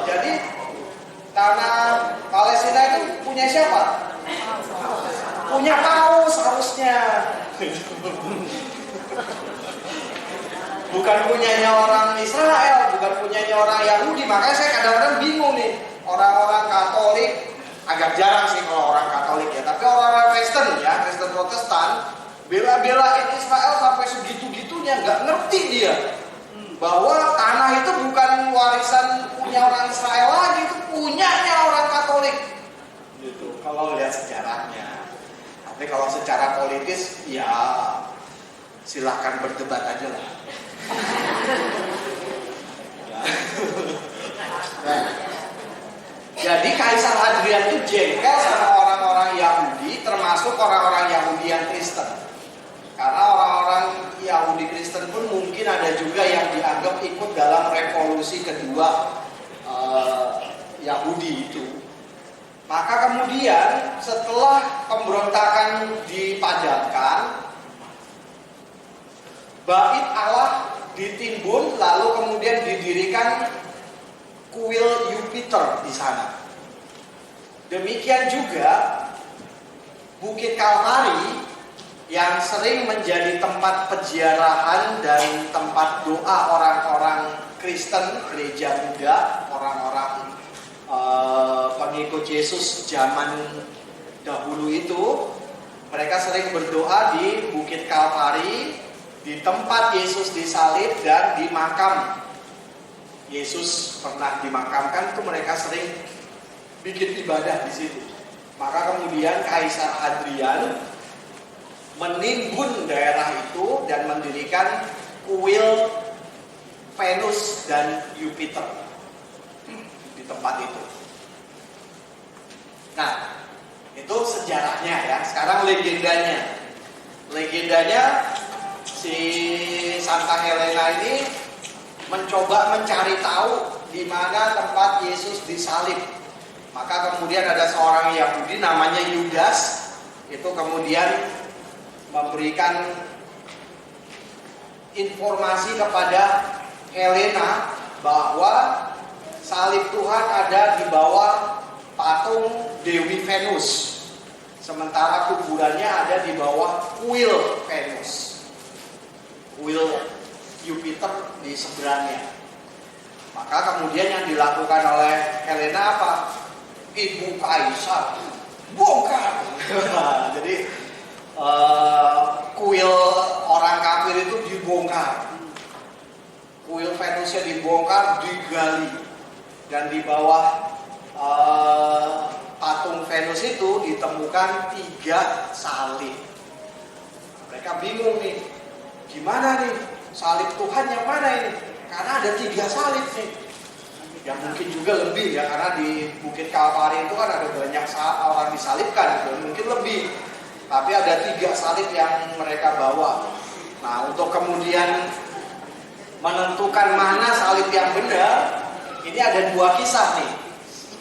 Jadi tanah Palestina itu punya siapa? Punya paus harusnya. Bukan punyanya orang Israel, bukan punyanya orang Yahudi. Makanya saya kadang-kadang bingung nih. Orang-orang Katolik, agak jarang sih kalau orang Katolik ya. Tapi orang-orang Kristen ya, Kristen Protestan, bela-belain Israel sampai segitu-gitunya, nggak ngerti dia bahwa tanah itu bukan warisan punya orang Israel lagi, itu punyanya orang Katolik. Gitu. Kalau lihat sejarahnya. Tapi kalau secara politis, ya silahkan berdebat aja lah. Nah, jadi Kaisar Hadrian itu jengkel sama orang-orang Yahudi, termasuk orang-orang Yahudi yang Kristen. Karena orang-orang Yahudi Kristen pun mungkin ada juga yang dianggap ikut dalam revolusi kedua Yahudi itu. Maka kemudian setelah pemberontakan dipadamkan, Bait Allah ditimbun, lalu kemudian didirikan kuil Jupiter di sana. Demikian juga Bukit Kalvari yang sering menjadi tempat peziarahan dan tempat doa orang-orang Kristen, gereja Buddha, orang-orang pengikut Yesus zaman dahulu itu. Mereka sering berdoa di Bukit Kalvari, di tempat Yesus disalib dan di makam Yesus pernah dimakamkan, itu mereka sering bikin ibadah di situ. Maka kemudian Kaisar Hadrian menimbun daerah itu dan mendirikan kuil Venus dan Jupiter di tempat itu. Nah, itu sejarahnya ya. Sekarang legendanya. Legendanya si Santa Helena ini mencoba mencari tahu di mana tempat Yesus disalib. Maka kemudian ada seorang Yahudi namanya Yudas, itu kemudian memberikan informasi kepada Helena bahwa salib Tuhan ada di bawah patung Dewi Venus, sementara kuburannya ada di bawah kuil Venus, kuil Jupiter di seberangnya. Maka kemudian yang dilakukan oleh Helena apa? Ibu Kaisar bongkar. Jadi kuil orang kafir itu dibongkar, kuil Venusnya dibongkar, digali, dan di bawah patung Venus itu ditemukan 3 salib. Mereka bingung nih, gimana nih salib Tuhan yang mana ini? Karena ada 3 salib nih. Ya mungkin juga lebih ya, karena di Bukit Kalvari itu kan ada banyak orang disalibkan, mungkin lebih. Tapi ada 3 salib yang mereka bawa. Nah, untuk kemudian menentukan mana salib yang benar, ini ada dua kisah nih.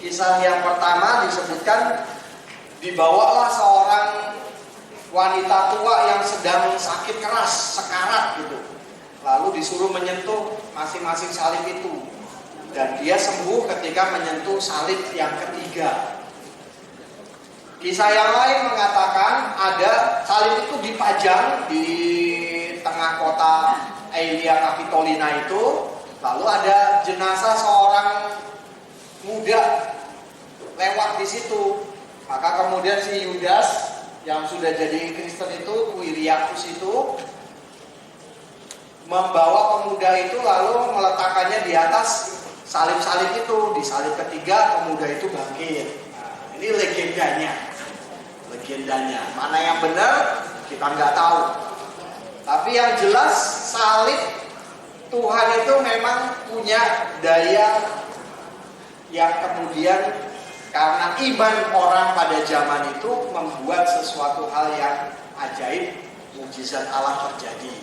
Kisah yang pertama disebutkan dibawalah seorang wanita tua yang sedang sakit keras, sekarat gitu. Lalu disuruh menyentuh masing-masing salib itu. Dan dia sembuh ketika menyentuh salib yang ketiga. Kisah yang lain mengatakan ada salib itu dipajang di tengah kota Aelia Capitolina itu. Lalu ada jenazah seorang muda lewat di situ. Maka kemudian si Yudas yang sudah jadi Kristen itu, Quiriatus itu, membawa pemuda itu lalu meletakkannya di atas salib-salib itu. Di salib ketiga pemuda itu bangkit. Nah, ini legendanya. Mana yang benar kita nggak tahu. Tapi yang jelas salib Tuhan itu memang punya daya yang kemudian karena iman orang pada zaman itu membuat sesuatu hal yang ajaib, mukjizat Allah terjadi.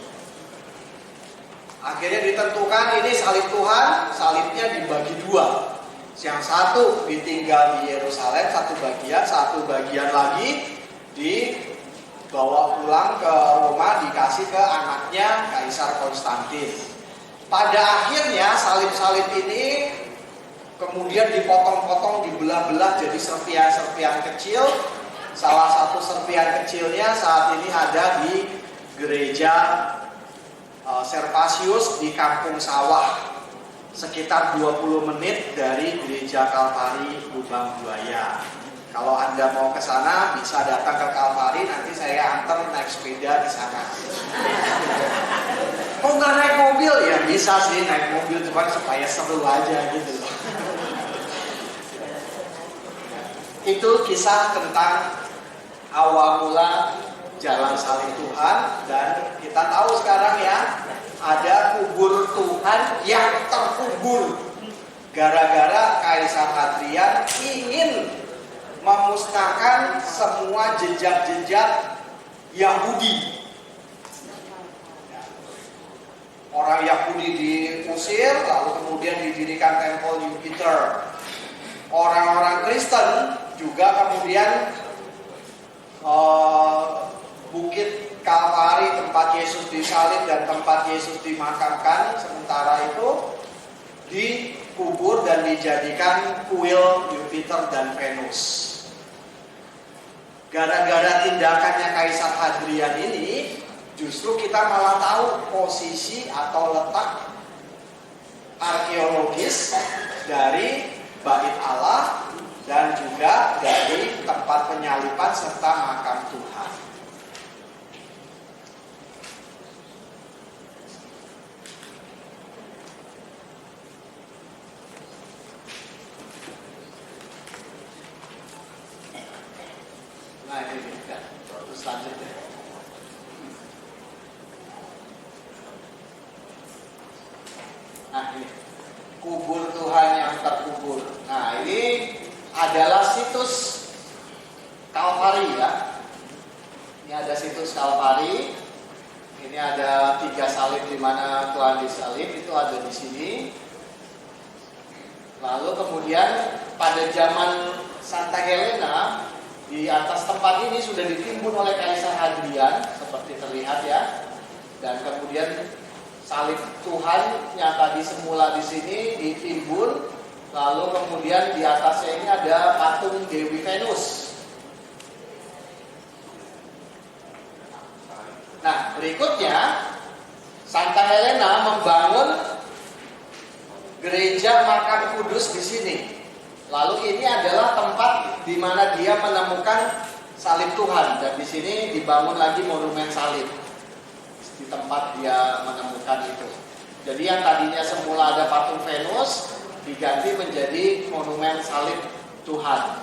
Akhirnya ditentukan ini salib Tuhan, salibnya dibagi dua. Yang satu ditinggal di Yerusalem, satu bagian lagi dibawa pulang ke Roma, dikasih ke anaknya Kaisar Konstantin. Pada akhirnya salib-salib ini kemudian dipotong-potong, dibelah-belah jadi serpihan-serpihan kecil. Salah satu serpihan kecilnya saat ini ada di gereja Servasius di Kampung Sawah, sekitar 20 menit dari gereja Kalvari Lubang Buaya. Kalau Anda mau ke sana bisa datang ke Kalvari, nanti saya antar naik sepeda di sana. Mau nggak naik mobil ya bisa sih naik mobil, cuma supaya seru aja gitu loh. Itu kisah tentang awal mula jalan salib Tuhan. Dan kita tahu sekarang ya, ada kubur Tuhan yang terkubur gara-gara Kaisar Hadrian ingin memusnahkan semua jejak-jejak Yahudi. Orang Yahudi diusir, lalu kemudian didirikan Tempel Jupiter. Orang-orang Kristen juga kemudian Bukit Kalvari, tempat Yesus disalib dan tempat Yesus dimakamkan, sementara itu dikubur dan dijadikan kuil Jupiter dan Venus. Gara-gara tindakannya Kaisar Hadrian ini, justru kita malah tahu posisi atau letak arkeologis dari Bait Allah dan juga dari tempat penyaliban serta makam Tuhan. Nah ini kan, terus selanjutnya. Nah ini, kubur Tuhan yang terkubur. Nah ini adalah situs Kalvari ya. Ini ada situs Kalvari. Ini ada 3 salib di mana Tuhan disalib, itu ada di sini. Lalu kemudian pada zaman Santa Helena, di atas tempat ini sudah ditimbun oleh Kaisar Hadrian, seperti terlihat ya. Dan kemudian salib Tuhan yang tadi semula di sini ditimbun, lalu kemudian di atasnya ini ada patung Dewi Venus. Nah, berikutnya Santa Helena membangun gereja Makam Kudus di sini. Lalu ini adalah tempat di mana dia menemukan salib Tuhan, dan di sini dibangun lagi monumen salib di tempat dia menemukan itu. Jadi yang tadinya semula ada patung Venus diganti menjadi monumen salib Tuhan.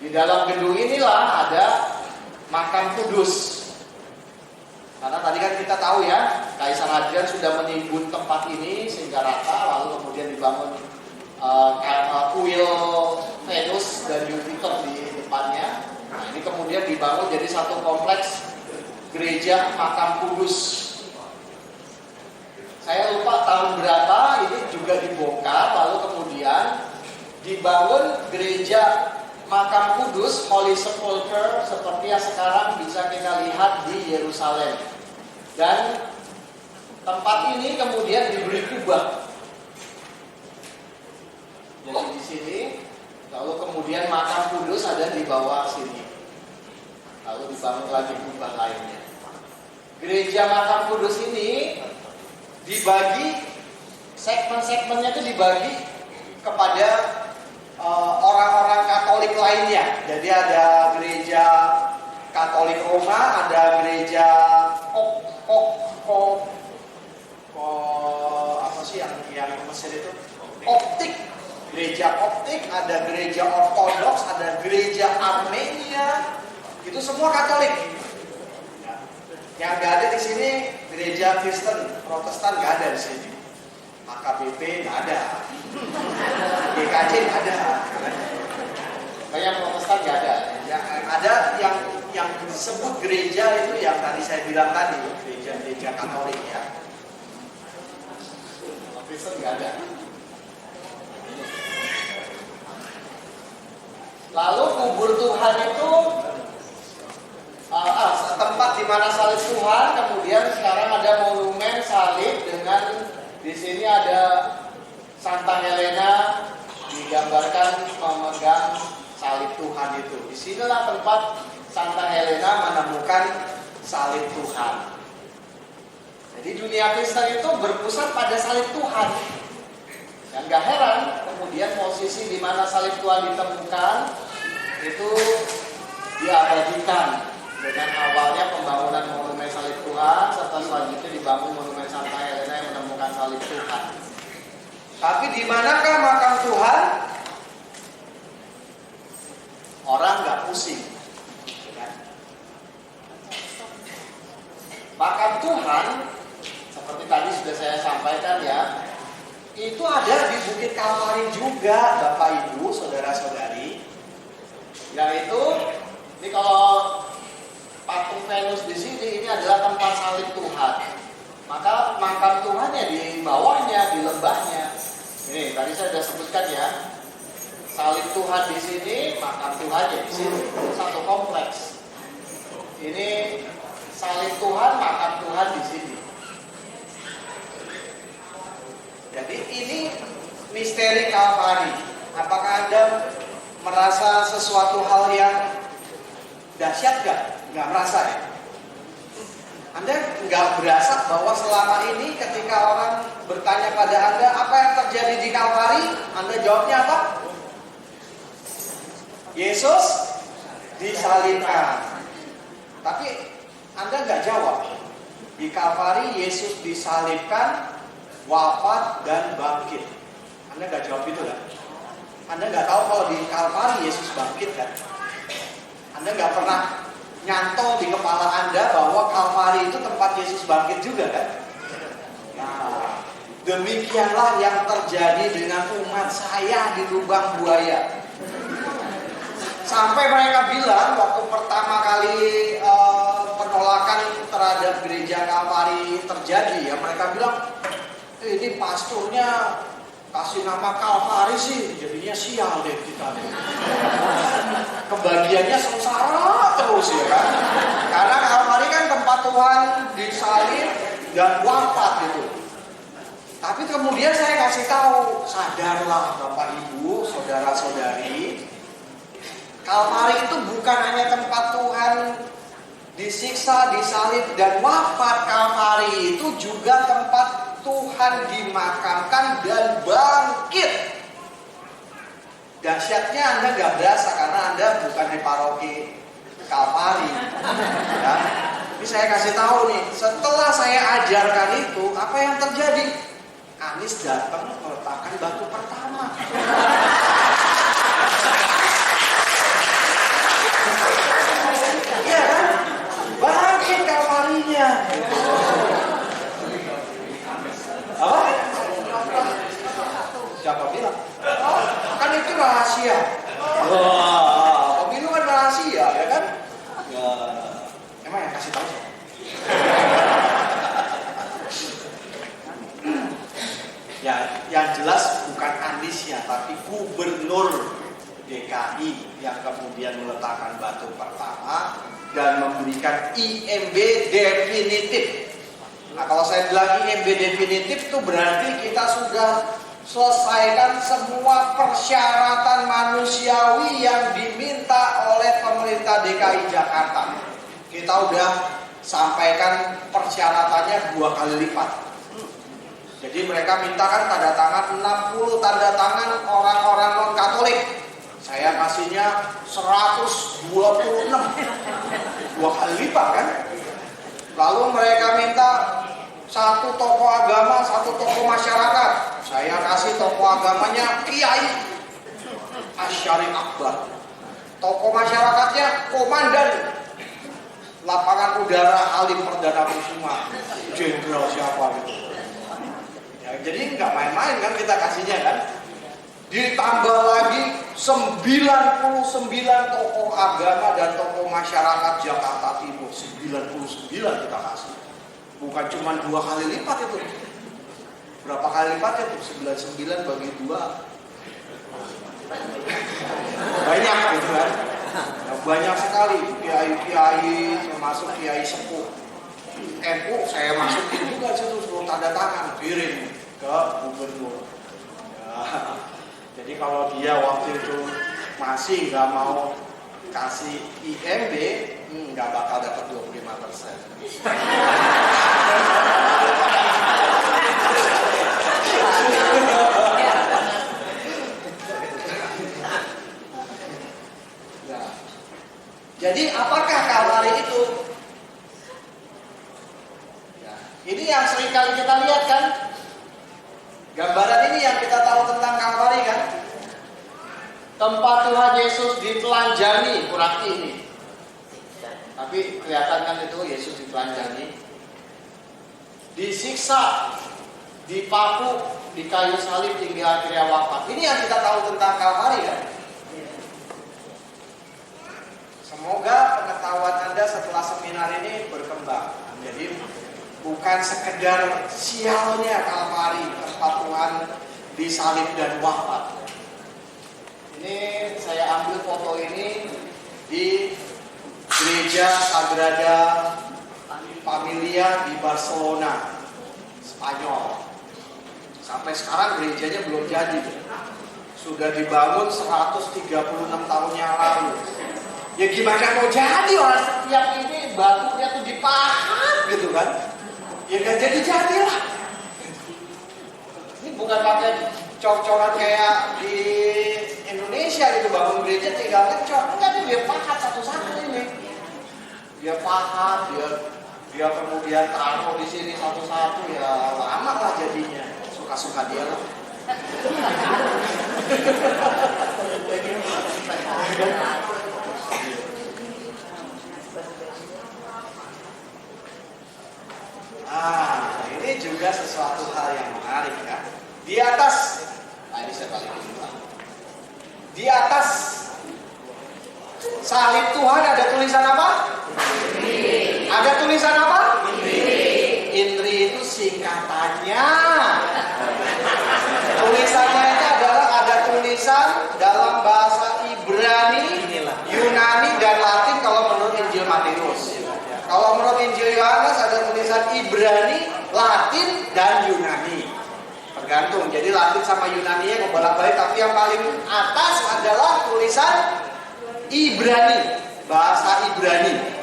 Di dalam gedung inilah ada Makam Kudus. Karena tadi kan kita tahu ya, Kaisar Hadrian sudah menimbun tempat ini sehingga rata, lalu kemudian dibangun kuil Venus dan Jupiter di depannya. Nah, ini kemudian dibangun jadi satu kompleks gereja Makam Kudus. Saya lupa tahun berapa ini juga dibongkar, lalu kemudian dibangun gereja Makam Kudus Holy Sepulchre seperti yang sekarang bisa kita lihat di Yerusalem. Dan tempat ini kemudian diberi kubah. Jadi di sini, lalu kemudian Makam Kudus ada di bawah sini. Lalu dibangun lagi kubah lainnya. Gereja Makam Kudus ini dibagi, segmen-segmennya itu dibagi kepada orang-orang Katolik lainnya. Jadi ada gereja Katolik Roma, ada gereja apa sih yang Mesir itu? Koptik, gereja Koptik, ada gereja Ortodoks, ada gereja Armenia. Itu semua Katolik. Yang nggak ada di sini gereja Kristen, Protestan nggak ada di sini. AKBP nggak ada, GKJ nggak ada, banyak Protestan nggak ada. Yang ada yang disebut gereja itu yang tadi saya bilang tadi, gereja Katolik ya. Kristen nggak ada. Lalu kubur Tuhan itu tempat di mana salib Tuhan, kemudian sekarang ada monumen salib dengan di sini ada Santa Helena digambarkan memegang salib Tuhan itu. Di sinilah tempat Santa Helena menemukan salib Tuhan. Jadi dunia Kristen itu berpusat pada salib Tuhan. Dan gak heran kemudian posisi di mana salib Tuhan ditemukan itu diabadikan. Dengan awalnya pembangunan monumen salib Tuhan, serta selanjutnya dibangun monumen Santa Helena yang menemukan salib Tuhan. Tapi di manakah makam Tuhan? Orang nggak pusing. Makam Tuhan, seperti tadi sudah saya sampaikan ya, itu ada di Bukit Kalvari juga, Bapak Ibu, saudara-saudari. Yaitu, ini kalau patung Venus di sini ini adalah tempat salib Tuhan. Maka makam Tuhan ya di bawahnya, di lembahnya. Ini tadi saya sudah sebutkan ya. Salib Tuhan di sini, makam Tuhan ya di sini. Satu kompleks. Ini salib Tuhan, makam Tuhan di sini. Jadi ini misteri Kalvari. Apakah Anda merasa sesuatu hal yang dahsyat gak? Nggak merasa ya? Anda nggak berasa bahwa selama ini ketika orang bertanya pada Anda apa yang terjadi di Kalvari, Anda jawabnya apa? Yesus disalibkan. Tapi Anda nggak jawab. Di Kalvari Yesus disalibkan, wafat dan bangkit. Anda nggak jawab itu kan? Anda nggak tahu kalau di Kalvari Yesus bangkit kan? Anda nggak pernah nyantol di kepala Anda bahwa Kalvari itu tempat Yesus bangkit juga kan? Nah, demikianlah yang terjadi dengan umat saya di lubang buaya. Sampai mereka bilang waktu pertama kali penolakan terhadap gereja Kalvari terjadi ya, mereka bilang ini pasturnya kasih nama Kalvari sih, jadinya sial deh kita. Kebagiannya sengsara terus ya kan. Karena Kalvari kan tempat Tuhan disalib dan wafat gitu. Tapi kemudian saya kasih tahu, sadarlah Bapak Ibu, saudara-saudari, Kalvari itu bukan hanya tempat Tuhan disiksa, disalib dan wafat. Kalvari itu juga tempat Tuhan dimakamkan dan bangkit. Dahsyatnya Anda nggak berasa karena Anda bukan di paroki Kalvari. Ya. Ini saya kasih tahu nih, setelah saya ajarkan itu, apa yang terjadi? Anies datang meletakkan batu pertama. Iya kan? Bangkit Kalvarinya. Apa? Siapa bilang? Kan itu rahasia. Wah, pemilu kan rahasia, ya kan? Ya, emang yang kasih tahu siapa? Gubernur DKI yang kemudian meletakkan batu pertama dan memberikan IMB definitif. Nah, kalau saya bilang IMB definitif itu berarti kita sudah selesaikan semua persyaratan manusiawi yang diminta oleh pemerintah DKI Jakarta. Kita udah sampaikan persyaratannya 2 kali lipat. Jadi mereka mintakan tanda tangan 60 tanda tangan orang-orang non-Katolik. Saya kasihnya 126, 2 kali lipat kan. Lalu mereka minta 1 tokoh agama, 1 tokoh masyarakat. Saya kasih tokoh agamanya Kiai Asyari Akbar. Tokoh masyarakatnya Komandan Lapangan Udara Halim Perdana Kusuma, Jenderal siapa gitu. Ya, jadi nggak main-main kan kita kasihnya kan. Ditambah lagi 99 tokoh agama dan tokoh masyarakat Jakarta Timur. 99 kita kasih. Bukan cuma 2 kali lipat itu. Berapa kali lipat itu? 99 bagi 2. Banyak gitu kan. Nah, banyak sekali kiai-kiai, termasuk kiai sepuh. NU saya masukin juga situ suruh tanda tangan, kirim ke gubernur. Ya. Jadi kalau dia waktu itu masih nggak mau kasih IMB, nggak bakal dapat 25%. Nah, jadi apakah Kalvari itu? Ya, ini yang sering kali kita lihat kan? Gambaran ini yang kita tahu tentang Kalvari kan? Tempat Tuhan Yesus ditelanjangi, kurang ini. Tapi kelihatan kan itu Yesus ditelanjangi. Disiksa, dipaku, di kayu salib hingga akhirnya wafat. Ini yang kita tahu tentang Kalvari kan? Semoga pengetahuan Anda setelah seminar ini berkembang. Jadi bukan sekedar sialnya Kalvari, tempat Tuhan disalib dan wafat. Ini saya ambil foto ini di Gereja Sagrada Familia di Barcelona, Spanyol. Sampai sekarang gerejanya belum jadi. Sudah dibangun 136 tahun yang lalu. Ya gimana mau jadi, orang setiap ini batunya tuh dipahat gitu kan. Ya gak jadi lah. Ini bukan pakai cor-coran kayak di Indonesia gitu, bangun gereja tinggal ngecor. Enggak, dia pahat satu-satu ini. Dia pahat, dia kemudian taruh di sini satu-satu, ya lama lah jadinya. Suka-suka dia lah. Ini juga sesuatu hal yang menarik ya. Di atas, ini saya balik dulu. Di atas salib Tuhan ada tulisan apa? Inri. Ada tulisan apa? Inri. Inri itu singkatannya. Tulisannya itu adalah ada tulisan dalam bahasa Ibrani, Yunani dan Latin kalau menurut Injil Matius. Kalau menurut Injil Yohanes ada tulisan Ibrani, Latin dan Yunani. Tergantung. Jadi Latin sama Yunani-nya kebolak-balik, tapi yang paling atas adalah tulisan Ibrani, bahasa Ibrani.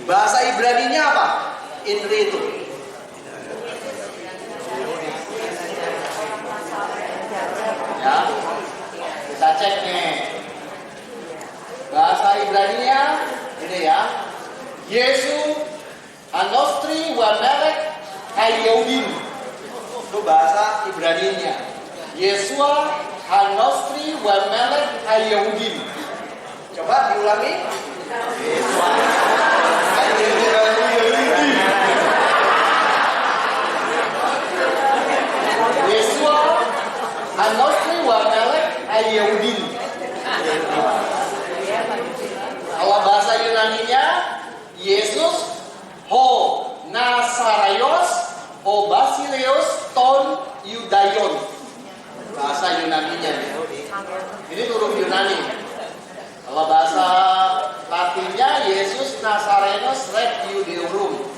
Bahasa Ibraninya apa? Inri itu. Ya, kita cek nih. Bahasa Ibraninya ini ya. Yesu Anostri wa Melek Hayodin. Itu bahasa Ibraninya. Yesua Anostri wa Melek Hayodin. Coba diulangi. Yesua Anostri wa Melek Hayodin. Kalau bahasa Yunaninya Yesus ho Nasaraios ho Basileos ton Yudayon. Bahasa Yunaninya. Ini huruf Yunani. Kalau bahasa Latinnya Yesus Nazarenus Rex Judeorum.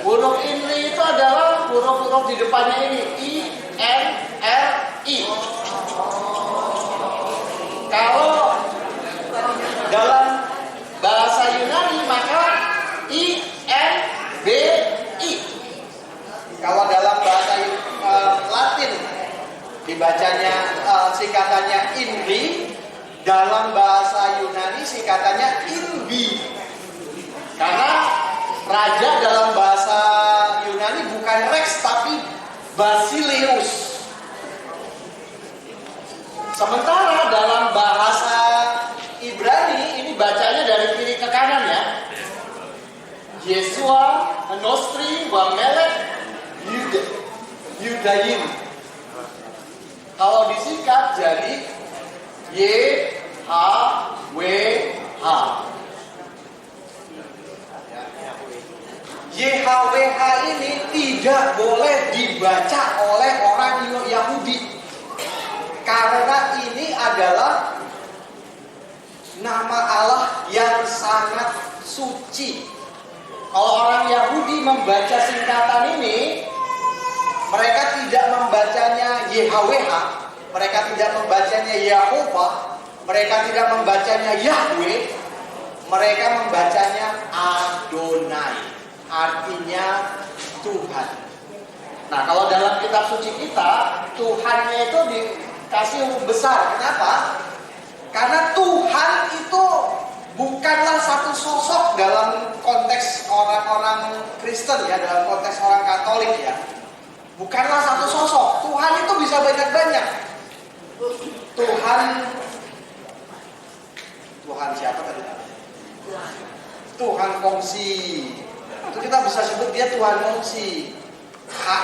Huruf INRI itu adalah huruf-huruf di depannya ini, INRI. Kalau dalam bahasa Yunani maka INBI. Kalau dalam bahasa Latin dibacanya singkatannya INRI, dalam bahasa Yunani singkatannya INBI. Karena raja dalam bahasa Yunani bukan Rex tapi Basileus. Sementara dalam bahasa Ibrani ini bacanya dari kiri ke kanan ya. Yeshua, Nostri, Wamelech, Yudaim. Kalau disingkat jadi YHWH. YHWH ini tidak boleh dibaca oleh orang Yahudi. Karena ini adalah nama Allah yang sangat suci. Kalau orang Yahudi membaca singkatan ini, mereka tidak membacanya YHWH, mereka tidak membacanya Yahovah, mereka tidak membacanya Yahweh, mereka membacanya Adonai, artinya Tuhan. Nah, kalau dalam kitab suci kita, Tuhannya itu dikasih huruf besar. Kenapa? Karena Tuhan itu bukanlah satu sosok dalam konteks orang-orang Kristen ya, dalam konteks orang Katolik ya. Bukanlah satu sosok. Tuhan itu bisa banyak-banyak. Tuhan siapa tadi? Tuhan kongsi. Itu kita bisa sebut dia Tuhan kongsi.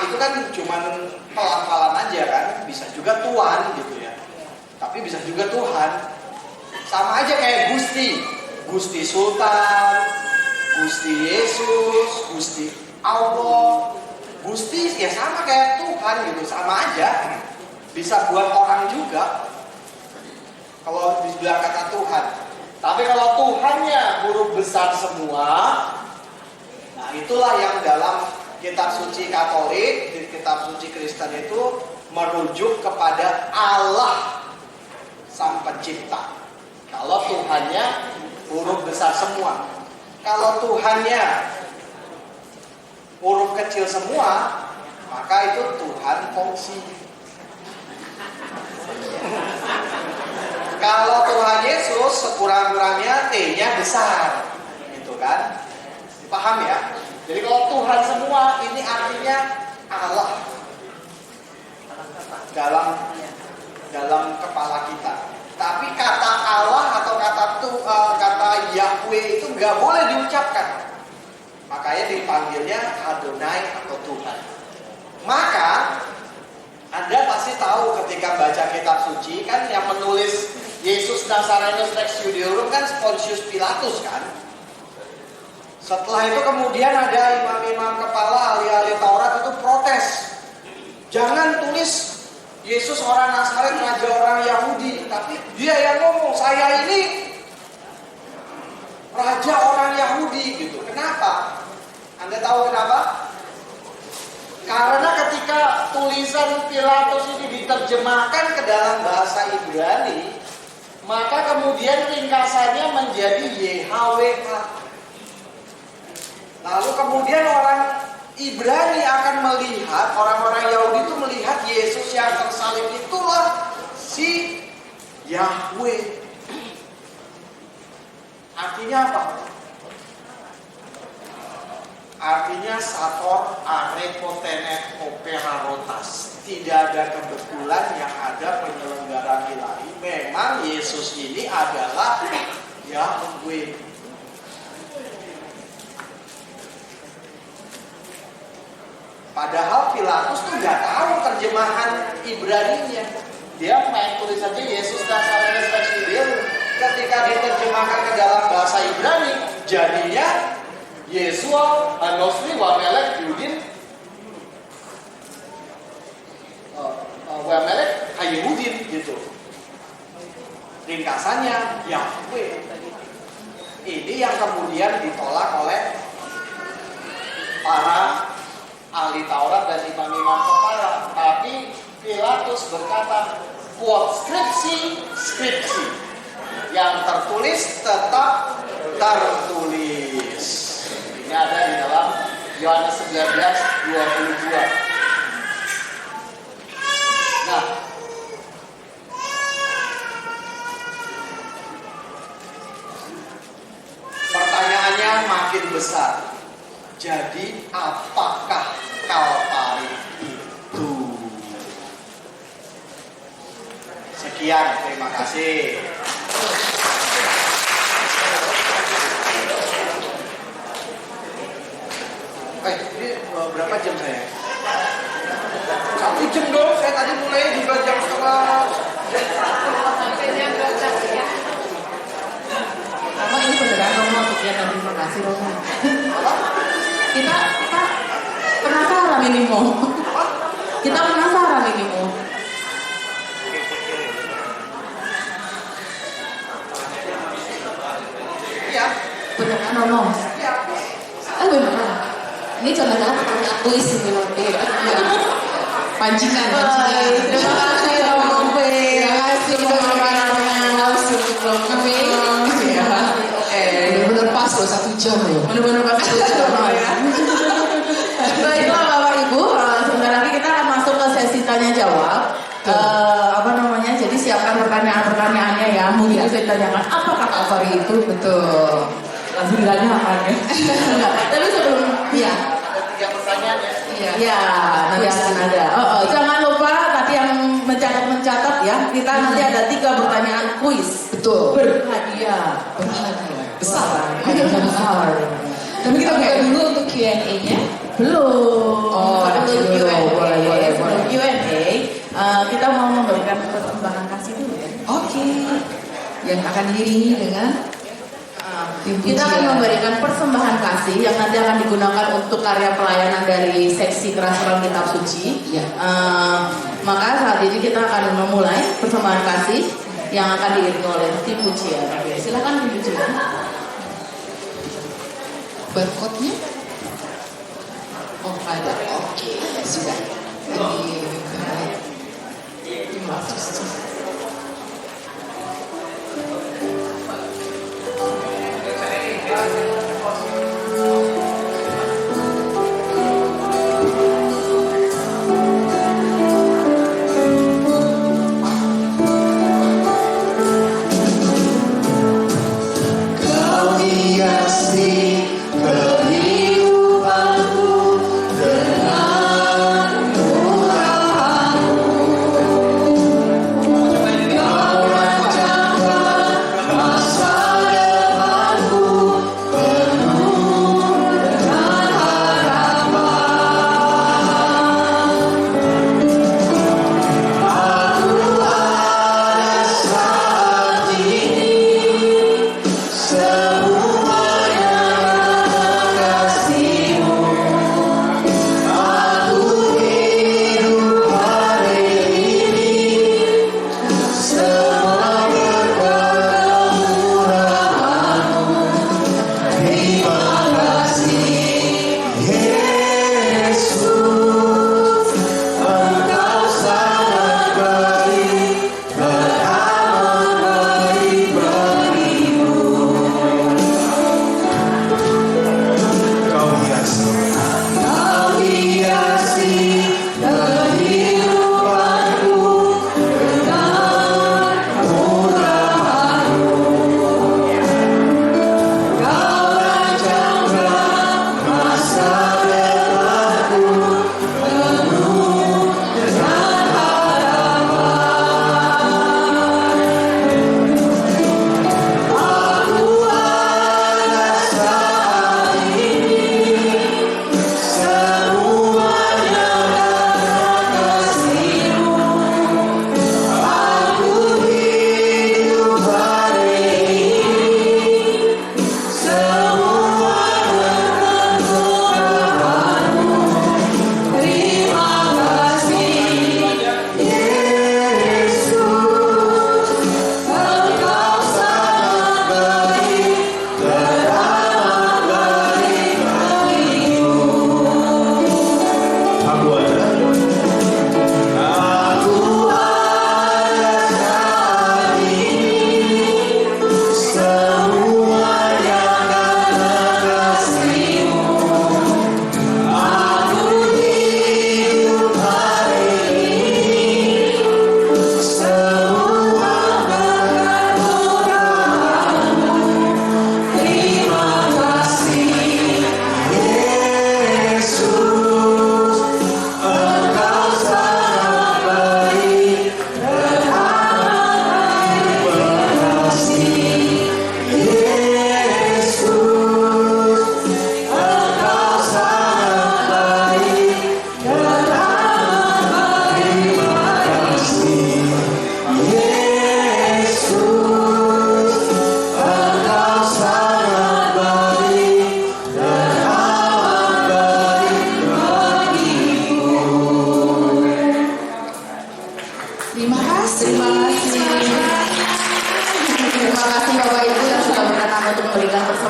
Itu kan cuman pelan-pelan aja kan. Bisa juga Tuhan gitu ya. Tapi bisa juga Tuhan. Sama aja kayak Gusti. Gusti Sultan, Gusti Yesus, Gusti Allah. Gusti ya sama kayak Tuhan gitu, sama aja. Bisa buat orang juga kalau dibilang kata Tuhan. Tapi kalau Tuhannya huruf besar semua, nah itulah yang dalam kitab suci Katolik, di kitab suci Kristen itu merujuk kepada Allah Sang Pencipta. Kalau Tuhannya huruf besar semua. Kalau Tuhannya huruf kecil semua, maka itu Tuhan kongsi. Kalau Tuhan Yesus sekurang-kurangnya T-nya besar, gitu kan? Paham ya? Jadi kalau Tuhan semua ini artinya Allah dalam kepala kita. Tapi kata Allah atau kata Yahweh itu nggak boleh diucapkan. Makanya dipanggilnya Adonai atau Tuhan. Maka Anda pasti tahu ketika baca kitab suci kan yang menulis Yesus Nazarenus Rex Judeorum kan Pontius Pilatus kan. Setelah itu kemudian ada imam-imam kepala ahli-ahli Taurat itu protes. Jangan tulis Yesus orang Nazaret, raja orang Yahudi, tapi dia yang ngomong saya ini raja orang Yahudi gitu. Kenapa? Anda tahu kenapa? Karena ketika tulisan Pilatus ini diterjemahkan ke dalam bahasa Ibrani, maka kemudian ringkasannya menjadi YHWH. Lalu kemudian orang Ibrani akan melihat, orang-orang Yahudi itu melihat Yesus yang tersalib itulah si Yahweh. Artinya apa? Artinya sator arepotenet opera rotas. Tidak ada kebetulan yang ada penyelenggara ilahi. Memang Yesus ini adalah Yahweh. Padahal Pilatus tuh nggak tahu terjemahan Ibraninya. Dia main tulis saja Yesus Nazarenus Rex Judeorum. Ketika diterjemahkan ke dalam bahasa Ibrani, jadinya Yeshua, Nostri, Wamelech, Yudin, Wamelech, Hayudin gitu. ringkasannya Yahweh. Ini yang kemudian ditolak oleh para ahli Taurat dan imam-imam kepala. Tapi Pilatus berkata, quote skripsi, yang tertulis tetap tertulis. Ini ada di dalam Yohanes 19:22. Nah, pertanyaannya makin besar. Jadi apakah Kalvari itu? Sekian, terima kasih. Ini berapa jam saya? 1 jam dong, saya tadi mulai juga jam setengah. Karena ini beneran Romo sekian dan terima kasih Romo. Kita penasaran ini mau. Kita penasaran ini mau. Iya. Beneran Romo. Iya. Beneran. Ini jangan-jangan pertanyaan kuis ini nanti. Pancingan. Terima kasih Romo. Terima kasih untuk Romo. Bener-bener pas loh 1 jam loh. Bener-bener pas 1 jam. Baiklah Bapak Ibu, sebentar lagi kita akan masuk ke sesi tanya jawab. Jadi siapkan pertanyaan-pertanyaannya ya. Mungkin bisa ditanyakan apakah Kalvari itu betul. Langsung ditanyakan ya. Tapi sebelum ya. Ada 3 pertanyaan ya. Iya, nanti akan ada. Jangan lupa tadi yang mencatat ya. Kita nanti ada 3 pertanyaan kuis. Betul. Berhadiah. Besar. Besar. Tapi kita buka dulu untuk Q&A-nya. Belum. Untuk Q&A. boleh. Sebelum Q&A, kita mau memberikan persembahan kasih dulu ya. Oke. Yang akan diiringi dengan Kita akan memberikan persembahan kasih yang nanti akan digunakan untuk karya pelayanan dari seksi keras terang kitab suci. Ya. Maka saat ini kita akan memulai persembahan kasih yang akan diiringi oleh tim pujian. Silakan tim pujian. barcode-nya. Oh ada, oke sudah. Jadi terima kasih. Dengan murah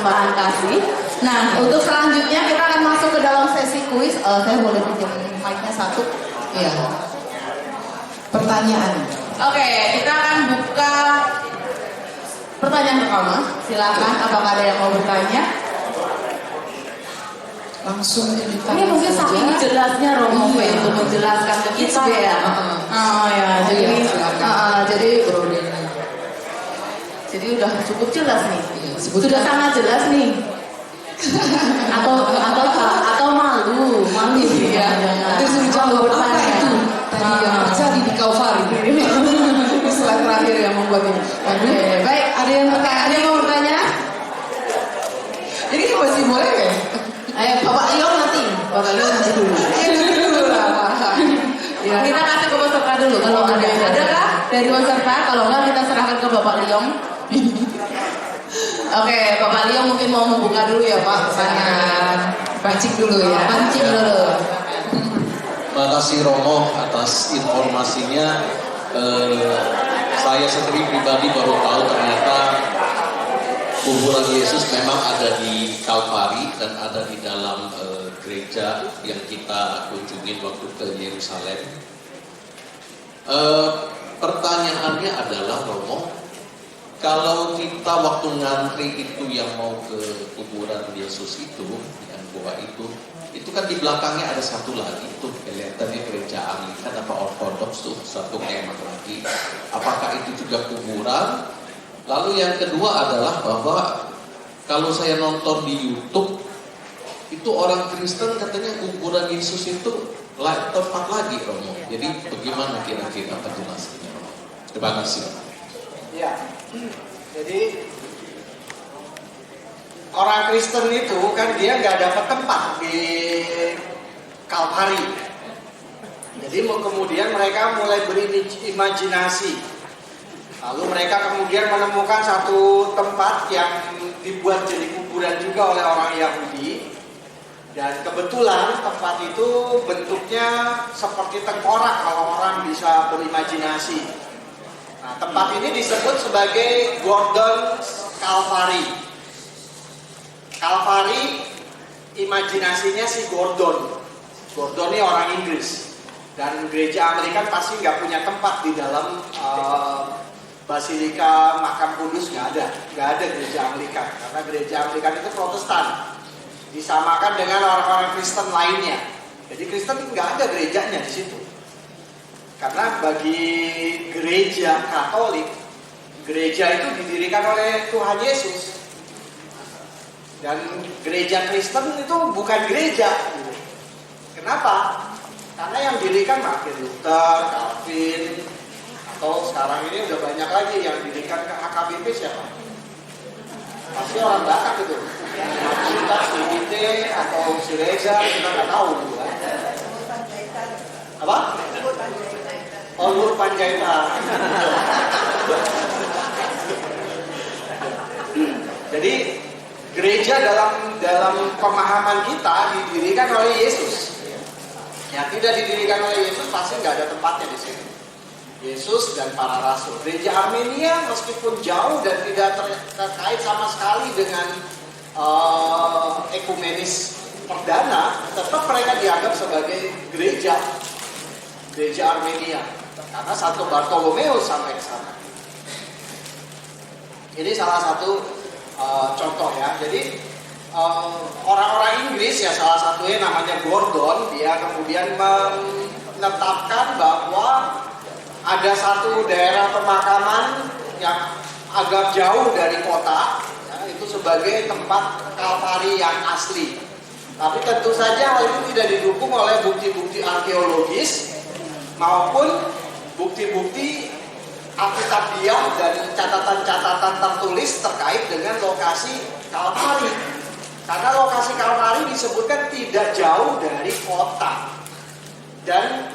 persembahan kasih. Nah, untuk selanjutnya kita akan masuk ke dalam sesi kuis. Saya boleh pinjam mic-nya satu? Iya. Pertanyaan. Oke, kita akan buka pertanyaan pertama. Silakan, apakah ada yang mau bertanya? Langsung Ini ditanya mungkin saja. saking jelasnya Romo Iya. untuk menjelaskan ke kita Iya. ya. Oh ya, jadi Iya, silakan. jadi Bro Denny. jadi udah cukup jelas nih. Iya, sebutkan. Sudah sangat jelas nih. atau malu Iya. Nanti suruh jawab apa itu tadi yang terjadi di Kalvari. Ini slide terakhir yang membuat ini. Oke, baik. Ada yang mau bertanya? Ini masih boleh ya? Ayo, Bapak Leon nanti. Bapak Leon nanti dulu. Dulu lah. Ya. Kita kasih ke peserta dulu. Kalau ada kah dari peserta? Kalau enggak kita serahkan ke Bapak Leon. Oke, Bapak Leon mungkin mau membuka dulu ya Pak. Pertanyaan. Pancing dulu ya. Pancing dulu. Terima kasih Romo atas informasinya. Saya sendiri pribadi baru tahu ternyata kuburan Yesus memang ada di Kalvari dan ada di dalam gereja yang kita kunjungi waktu ke Yerusalem. Pertanyaannya adalah Romo, kalau kita waktu ngantri itu yang mau ke kuburan Yesus itu, yang gua itu kan di belakangnya ada satu lagi tuh kelihatannya gereja Anglikan apa Ortodoks tuh, satu kemah lagi. Apakah itu juga kuburan? Lalu yang kedua adalah bahwa kalau saya nonton di YouTube itu orang Kristen katanya kuburan Yesus itu tempat lagi Romo. Jadi bagaimana kira-kira penjelasannya Romo? Terima kasih. Ya, jadi orang Kristen itu kan dia nggak dapat tempat di Kalvari. Jadi kemudian mereka mulai berimajinasi. Lalu mereka kemudian menemukan satu tempat yang dibuat jadi kuburan juga oleh orang Yahudi. Dan kebetulan tempat itu bentuknya seperti tengkorak kalau orang bisa berimajinasi. Nah, tempat ini disebut sebagai Gordon Kalvari. Kalvari imajinasinya si Gordon. Gordon ini orang Inggris. Dan gereja Anglikan pasti nggak punya tempat di dalam Basilika Makam Kudus, nggak ada gereja Anglikan. Karena gereja Anglikan itu Protestan. Disamakan dengan orang-orang Kristen lainnya. Jadi Kristen nggak ada gerejanya di situ. Karena bagi gereja Katolik, gereja itu didirikan oleh Tuhan Yesus. Dan gereja Kristen itu bukan gereja. Kenapa? Karena yang didirikan Martin Luther, Calvin, atau sekarang ini udah banyak lagi yang didirikan ke HKBP siapa? Pasti orang Batak itu. Kita CBT atau si Reza kita nggak tahu gitu kan. Apa? Nur Panjaitan. Jadi gereja dalam pemahaman kita didirikan oleh Yesus. Yang tidak didirikan oleh Yesus pasti nggak ada tempatnya di sini. Yesus dan para rasul. Gereja Armenia meskipun jauh dan tidak terkait sama sekali dengan ekumenis perdana, tetap mereka dianggap sebagai gereja Armenia. Karena Santo Bartolomeus sampai ke sana. Ini salah satu contoh ya. Jadi orang-orang Inggris ya salah satunya namanya Gordon, dia kemudian menetapkan bahwa ada satu daerah pemakaman yang agak jauh dari kota, ya, itu sebagai tempat Kalvari yang asli. Tapi tentu saja hal itu tidak didukung oleh bukti-bukti arkeologis maupun bukti-bukti Alkitabiah dan catatan-catatan tertulis terkait dengan lokasi Kalvari. Karena lokasi Kalvari disebutkan tidak jauh dari kota dan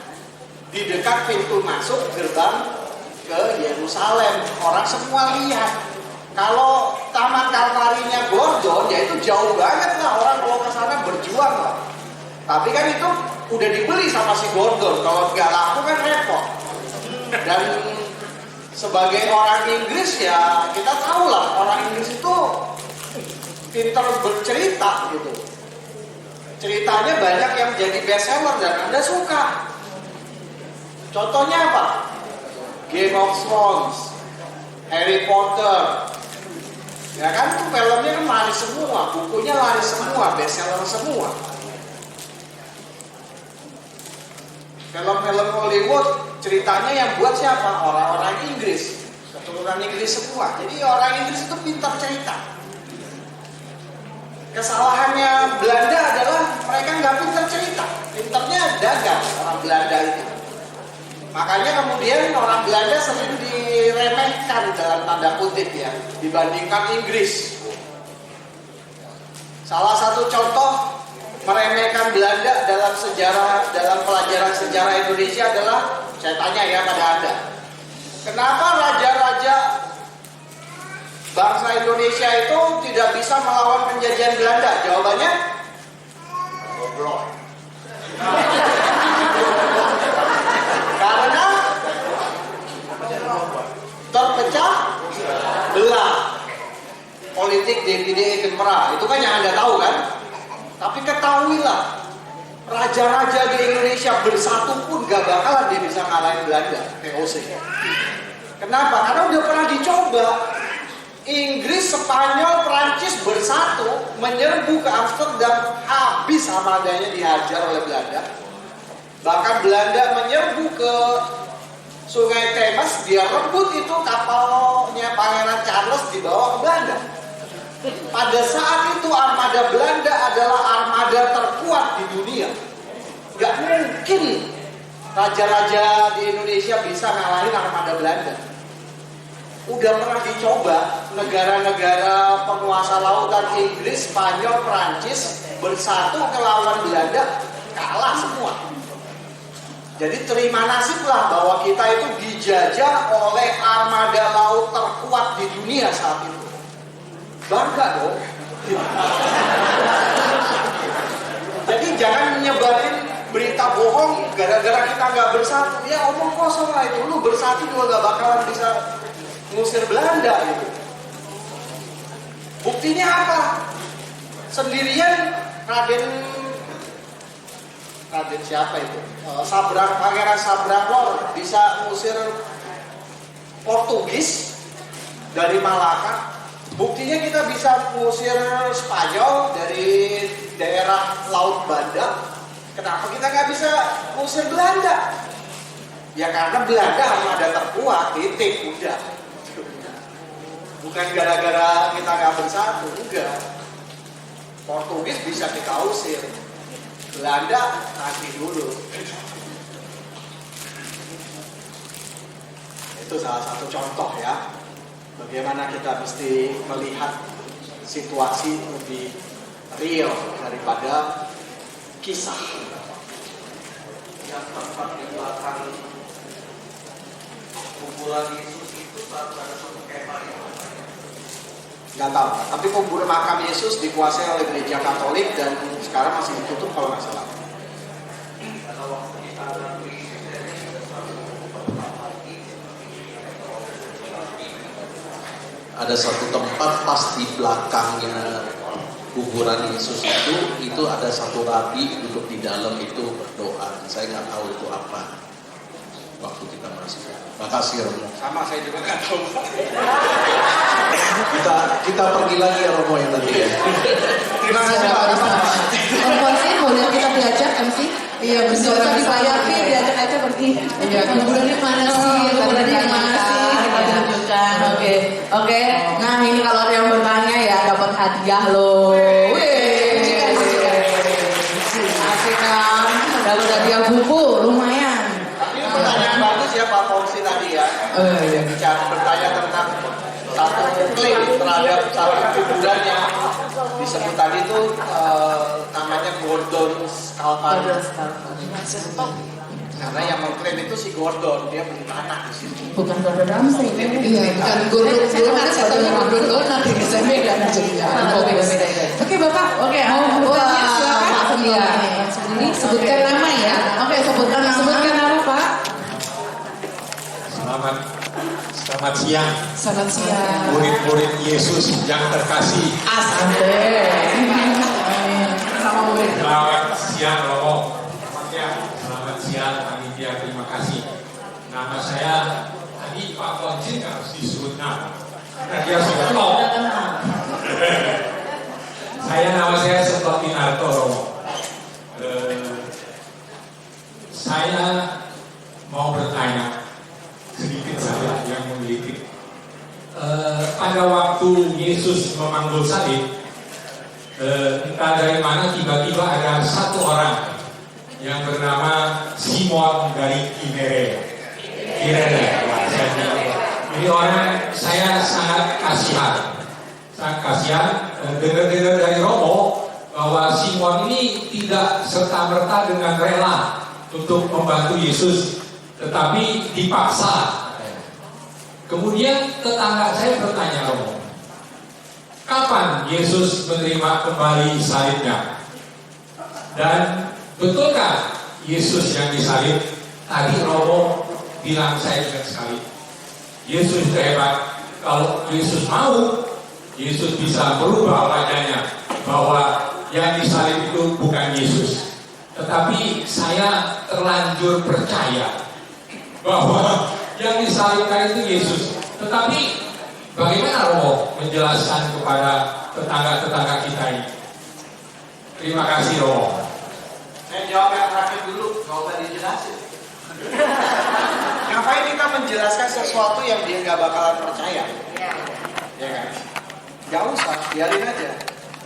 di dekat pintu masuk gerbang ke Yerusalem. Orang semua lihat. Kalau taman Kalvarinya Gordon, ya itu jauh banget lah. Orang kalau ke sana berjuang lah. Tapi kan itu udah dibeli sama si Gordon. Kalau nggak laku kan repot. Dan sebagai orang Inggris ya kita tahu lah orang Inggris itu pintar bercerita gitu. Ceritanya banyak yang jadi bestseller dan Anda suka. Contohnya apa? Game of Thrones, Harry Potter. Ya kan, itu filmnya kan laris semua, bukunya laris semua, bestseller semua. Film-film Hollywood ceritanya yang buat siapa? Orang-orang Inggris, keturunan Inggris semua. Jadi orang Inggris itu pintar cerita. Kesalahannya Belanda adalah mereka nggak pintar cerita, pintarnya dagang orang Belanda itu. Makanya kemudian orang Belanda sering diremehkan dalam tanda kutip ya, dibandingkan Inggris. Salah satu contoh meremehkan Belanda dalam sejarah, dalam pelajaran sejarah Indonesia adalah, saya tanya ya pada Anda, kenapa raja-raja bangsa Indonesia itu tidak bisa melawan penjajahan Belanda? Jawabannya goblok. Karena terpecah belah politik DPD Kempera. Itu kan yang Anda tahu kan? Tapi ketahuilah, raja-raja di Indonesia bersatu pun gak bakalan dia bisa ngalahin Belanda, VOC. Kenapa? Karena udah pernah dicoba. Inggris, Spanyol, Prancis bersatu menyerbu ke Amsterdam, habis armadanya dihajar oleh Belanda. Bahkan Belanda menyerbu ke Sungai Themes, dia rebut itu kapalnya Pangeran Charles dibawa ke Belanda. Pada saat itu armada Belanda adalah armada terkuat di dunia. Gak mungkin raja-raja di Indonesia bisa ngalahin armada Belanda. Udah pernah dicoba, negara-negara penguasa lautan Inggris, Spanyol, Prancis bersatu melawan Belanda, kalah semua. Jadi terima nasiblah bahwa kita itu dijajah oleh armada laut terkuat di dunia saat itu. Bangga dong. Jadi jangan nyebarin berita bohong gara-gara kita nggak bersatu. Ya omong kosong lah itu, lu bersatu juga nggak bakalan bisa ngusir Belanda gitu. Buktinya apa? Sendirian Raden siapa itu? Pangeran Sabrangor bisa ngusir Portugis dari Malaka. Buktinya kita bisa ngusir Spanyol dari daerah Laut Banda. Kenapa kita nggak bisa ngusir Belanda? Ya karena Belanda armada terkuat, titik, udah. Bukan gara-gara kita nggak bersatu, enggak. Portugis bisa kita usir, Belanda nanti dulu. Itu salah satu contoh ya, bagaimana kita mesti melihat situasi lebih real daripada kisah. Yang tempat di belakang kuburan Yesus itu ada satu kemah yang Nggak tahu, tapi kuburan makam Yesus dikuasai oleh gereja Katolik dan sekarang masih ditutup kalau nggak salah. karena waktu kita nanti Ada satu tempat pas di belakangnya kuburan Yesus itu ada satu rabi duduk di dalam itu berdoa. Saya nggak tahu itu apa waktu kita masih. Makasih Romo. Sama saya juga nggak tahu. Kita pergi lagi ya Romo yang tadi ya. Terima kasih Pak. MC boleh kita diajak MC? Iya, Bisa dibayar nih, diajak aja pergi. Iya, kuburannya mana sih? Kuburannya mana sih? Kita tunjukkan. Oke. Nah ini kalau ada yang bertanya ya dapat hadiah loh. Wih, asik kan? Dapat hadiah buku, lumayan. Tapi pertanyaan bagus ya Pak Fauzi tadi ya. Iya. Bicara bertanya tentang satu klaim terhadap satu kuburan yang disebut tadi itu namanya Gordon Scalfari. Karena yang mengklaim itu si Gordon, dia beli tanah di situ. Bukan Gordon Ramsay. Iya, bukan Gordon Donat, saya tahu Gordon Donat ini saya beda aja. Oke Bapak, Oke, mau bertanya silakan. Iya, ini sebutkan nama ya. Oke, sebutkan nama. Sebutkan nama Pak. Selamat siang, Selamat siang. murid-murid Yesus yang terkasih. Asante. Nah, dia sudah tahu. Sudah kenal. Nama saya Seperti Narto. Saya mau bertanya sedikit saja yang memiliki. Pada waktu Yesus memanggul salib, entah dari mana tiba-tiba ada satu orang yang bernama Simon dari Kirene. Ini orang saya sangat kasihan. Dengar-dengar dari Romo bahwa Simon ini tidak serta-merta dengan rela untuk membantu Yesus, tetapi dipaksa. Kemudian tetangga saya bertanya, Romo, kapan Yesus menerima kembali salibnya? Dan betulkah Yesus yang disalib? Tadi Romo bilang, saya ingat sekali, Yesus itu hebat. Kalau Yesus mau, Yesus bisa merubah wajahnya bahwa yang disalib itu bukan Yesus. Tetapi saya terlanjur percaya bahwa yang disalibkan itu Yesus. Tetapi bagaimana Romo menjelaskan kepada tetangga-tetangga kita ini? Terima kasih Romo. Saya jawab yang terakhir dulu, nggak usah dijelasin. Ngapain kita menjelaskan sesuatu yang dia nggak bakalan percaya? Ya kan? Gak usah, biarin aja.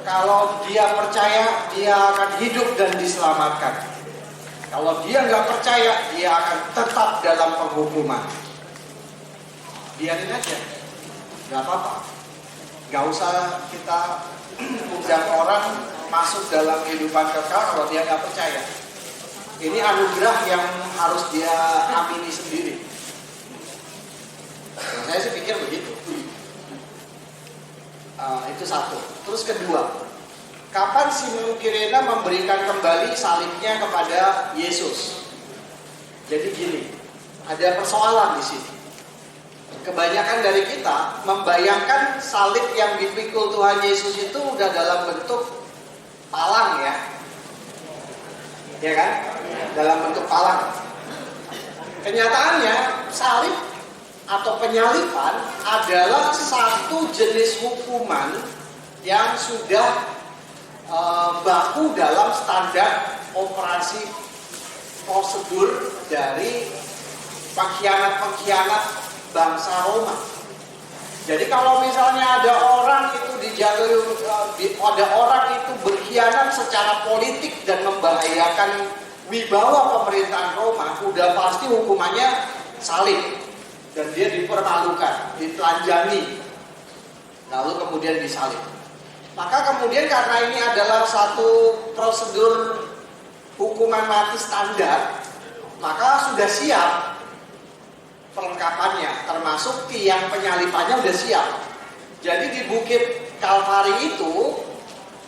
Kalau dia percaya, dia akan hidup dan diselamatkan. Kalau dia nggak percaya, dia akan tetap dalam penghukuman. Biarin aja, nggak apa-apa. Gak usah kita undang orang masuk dalam kehidupan kekal kalau dia nggak percaya. Ini anugerah yang harus dia amini sendiri. Nah, saya sih pikir begitu. Itu satu. Terus kedua, kapan Simon Kirene memberikan kembali salibnya kepada Yesus? Jadi gini, ada persoalan di sini. Kebanyakan dari kita membayangkan salib yang dipikul Tuhan Yesus itu udah dalam bentuk palang ya. Ya kan? Dalam bentuk palang. Kenyataannya salib atau penyaliban adalah satu jenis hukuman yang sudah baku dalam standar operasi prosedur dari pengkhianat-pengkhianat bangsa Roma. Jadi kalau misalnya ada orang itu ada orang itu berkhianat secara politik dan membahayakan wibawa pemerintahan Roma, udah pasti hukumannya salib. Dan dia dipermalukan, ditelanjangi, lalu kemudian disalib. Maka kemudian karena ini adalah satu prosedur hukuman mati standar, maka sudah siap perlengkapannya, termasuk tiang penyalipannya sudah siap. Jadi di Bukit Kalvari itu,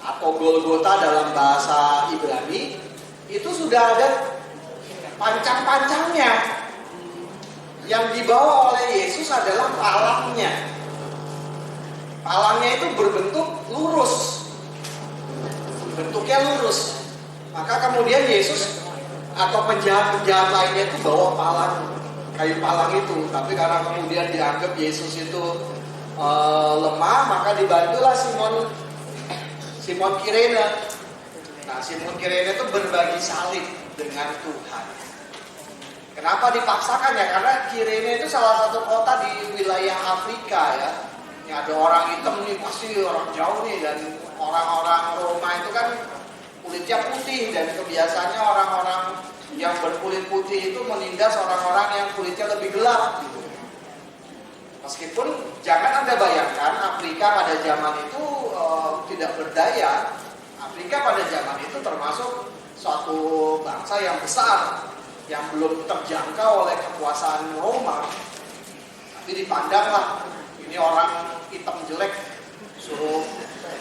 atau Golgota dalam bahasa Ibrani, itu sudah ada pancang-pancangnya. Yang dibawa oleh Yesus adalah palangnya. Palangnya itu berbentuk lurus. Bentuknya lurus. Maka kemudian Yesus atau penjahat-penjahat lainnya itu bawa palang, kayu palang itu. Tapi karena kemudian dianggap Yesus itu lemah, maka dibantulah Simon Kirene. Nah, Simon Kirene itu berbagi salib dengan Tuhan. Kenapa dipaksakan ya? Karena Kirene itu salah satu kota di wilayah Afrika ya. Ini ada orang hitam nih, pasti orang jauh nih. Dan orang-orang Roma itu kan kulitnya putih. Dan kebiasaannya orang-orang yang berkulit putih itu menindas orang-orang yang kulitnya lebih gelap gitu. Meskipun jangan Anda bayangkan Afrika pada zaman itu tidak berdaya. Afrika pada zaman itu termasuk suatu bangsa yang besar, yang belum terjangkau oleh kekuasaan Roma. Tapi dipandanglah, ini orang hitam jelek, suruh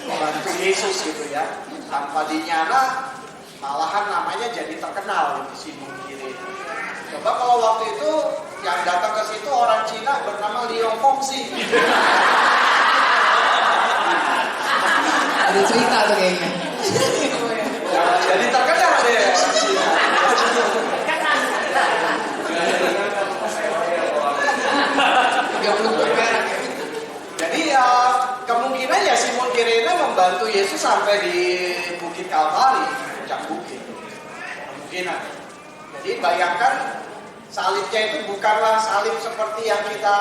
membantu Yesus gitu ya. Tanpa dinyana, malahan namanya jadi terkenal di sini. Coba kalau waktu itu yang datang ke situ orang Cina bernama Liang Fongxi. Ada cerita tuh kayaknya. Jadi terkenal deh. Jadi membantu Yesus sampai di Bukit Kalvari, puncak bukit. Kemungkinan. Jadi bayangkan salibnya itu bukanlah salib seperti yang kita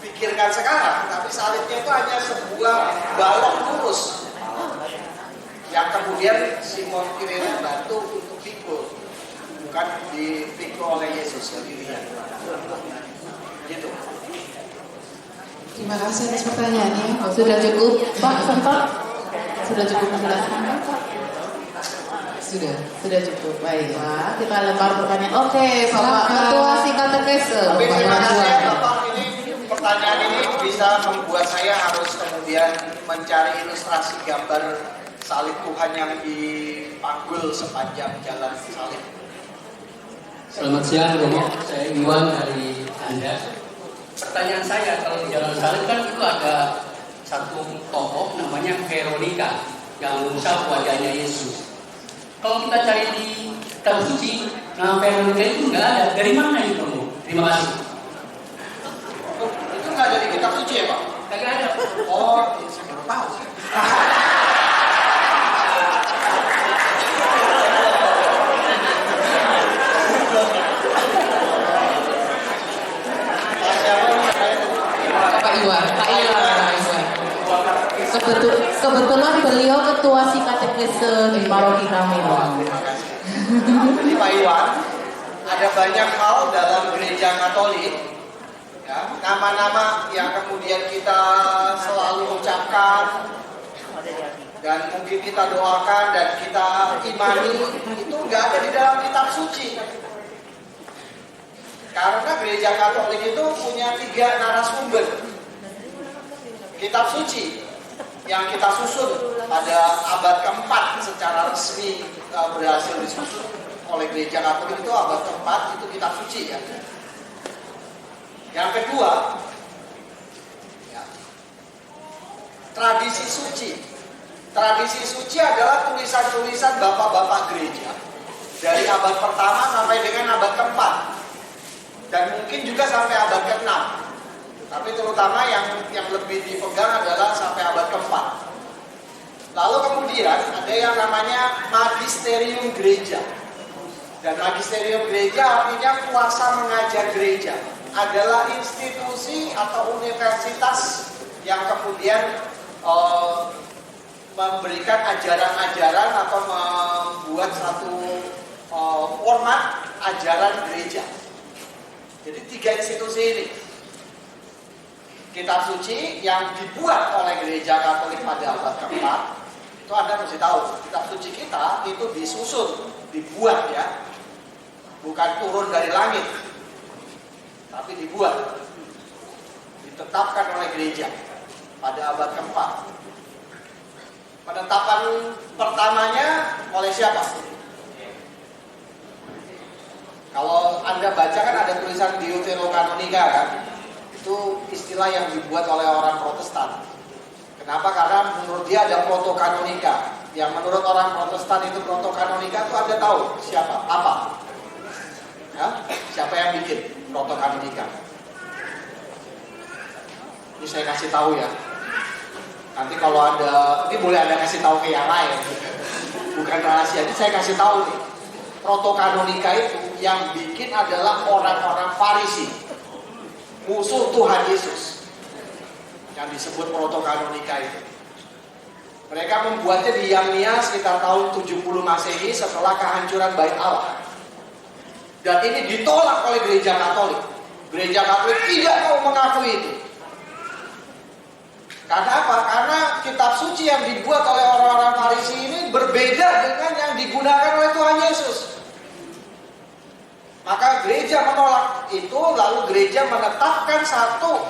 pikirkan sekarang, tapi salibnya itu hanya sebuah balok lurus yang kemudian Simon Kirene bantu untuk pikul, bukan dipikul oleh Yesus sendirian. Gitu. Terima kasih atas pertanyaannya. Sudah cukup, Pak Sentot? Sudah cukup menjelaskan, Pak? Sudah cukup. Baik, Pak. Kita lempar pertanyaan. Oke, Bapak Ketua Sikatekese. Tapi terima kasih ya Bapak. Bapak, ini pertanyaan ini bisa membuat saya harus kemudian mencari ilustrasi gambar salib Tuhan yang dipanggul sepanjang jalan salib. Selamat siang Romo, saya Iwan dari Anda. Pertanyaan saya, kalau di jalan salib kan itu ada satu tokoh namanya Veronica yang mengusap wajahnya Yesus. Kalau kita cari di kitab suci, nama Veronica itu nggak ada. Dari mana itu Romo? Terima kasih. Itu nggak ada di kitab suci ya Pak? Kagak ada. Oh, saya baru tahu. Pak Iwan. Kebetulan beliau Ketua Sikatekese di paroki kami, Pak. Jadi Pak Iwan, ada banyak hal dalam gereja Katolik, ya, nama-nama yang kemudian kita selalu ucapkan dan mungkin kita doakan dan kita imani itu nggak ada di dalam kitab suci. Karena gereja Katolik itu punya 3 narasumber kitab suci yang kita susun pada abad keempat secara resmi berhasil disusun oleh gereja Katolik itu abad keempat itu kitab suci ya. Yang kedua, ya, tradisi suci. Tradisi suci adalah tulisan-tulisan bapak-bapak gereja dari abad pertama sampai dengan abad keempat dan mungkin juga sampai abad ke-6. Tapi terutama yang lebih dipegang adalah sampai abad keempat. Lalu kemudian ada yang namanya magisterium gereja. Dan magisterium gereja artinya kuasa mengajar gereja. Adalah institusi atau universitas yang kemudian memberikan ajaran-ajaran atau membuat satu format ajaran gereja. Jadi 3 institusi ini. Kitab suci yang dibuat oleh gereja Katolik pada abad keempat, itu Anda mesti tahu, kitab suci kita itu disusun, dibuat ya, bukan turun dari langit, tapi dibuat, ditetapkan oleh gereja pada abad keempat. Penetapan pertamanya oleh siapa? Kalau Anda baca kan ada tulisan Deuterokanonika kan? Itu istilah yang dibuat oleh orang Protestan. Kenapa? Karena menurut dia ada protokanonika. Yang menurut orang Protestan itu protokanonika itu Anda tahu siapa? Apa? Ya? Siapa yang bikin protokanonika? Ini saya kasih tahu ya. Nanti kalau ada, ini boleh Anda kasih tahu ke yang lain. Bukan rahasia. Ini saya kasih tahu nih. Protokanonika itu yang bikin adalah orang-orang Farisi. Musuh Tuhan Yesus yang disebut protokanonika itu. Mereka membuatnya di Yamnia sekitar tahun 70 Masehi setelah kehancuran Bait Allah. Dan ini ditolak oleh gereja Katolik. Gereja Katolik tidak mau mengakui itu. Karena apa? Karena kitab suci yang dibuat oleh orang-orang Farisi ini berbeda dengan yang digunakan oleh Tuhan Yesus. Maka gereja menolak itu, lalu gereja menetapkan satu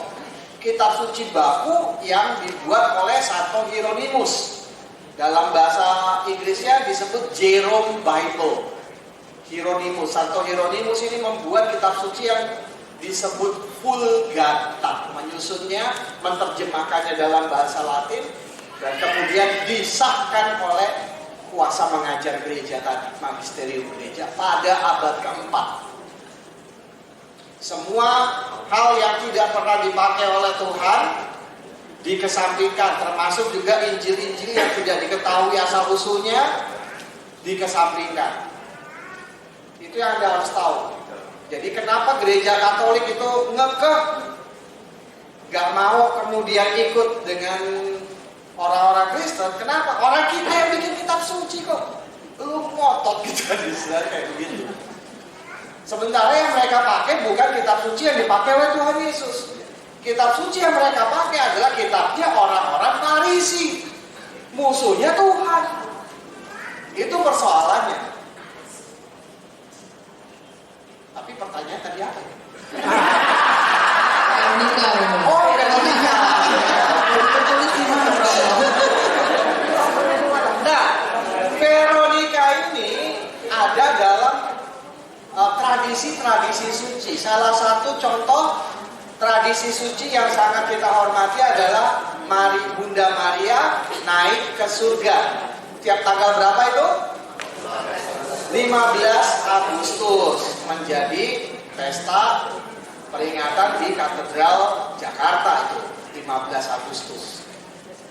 kitab suci baku yang dibuat oleh Santo Hieronymus. Dalam bahasa Inggrisnya disebut Jerome Bible. Hieronymus, Santo Hieronymus ini membuat kitab suci yang disebut Vulgata. Menyusunnya, menerjemahkannya dalam bahasa Latin, dan kemudian disahkan oleh kuasa mengajar gereja tadi, magisterium gereja pada abad keempat. Semua hal yang tidak pernah dipakai oleh Tuhan dikesampingkan, termasuk juga Injil-Injil yang tidak diketahui asal-usulnya dikesampingkan. Itu yang Anda harus tahu. Jadi kenapa gereja Katolik itu ngekeh gak mau kemudian ikut dengan orang-orang Kristen? Kenapa? Orang kita yang bikin kitab suci kok. Lu ngotot gitu kan istilah kayak begitu. Sementara yang mereka pakai bukan kitab suci yang dipakai oleh Tuhan Yesus. Kitab suci yang mereka pakai adalah kitabnya orang-orang Farisi, musuhnya Tuhan. Itu persoalannya. Tapi pertanyaan tadi apa? Veronica. Oh, Veronica. Nah, Veronica ini ada dalam tradisi-tradisi suci. Salah satu contoh tradisi suci yang sangat kita hormati adalah Bunda Maria naik ke surga. Tiap tanggal berapa itu? 15 Agustus menjadi pesta peringatan di Katedral Jakarta itu 15 Agustus.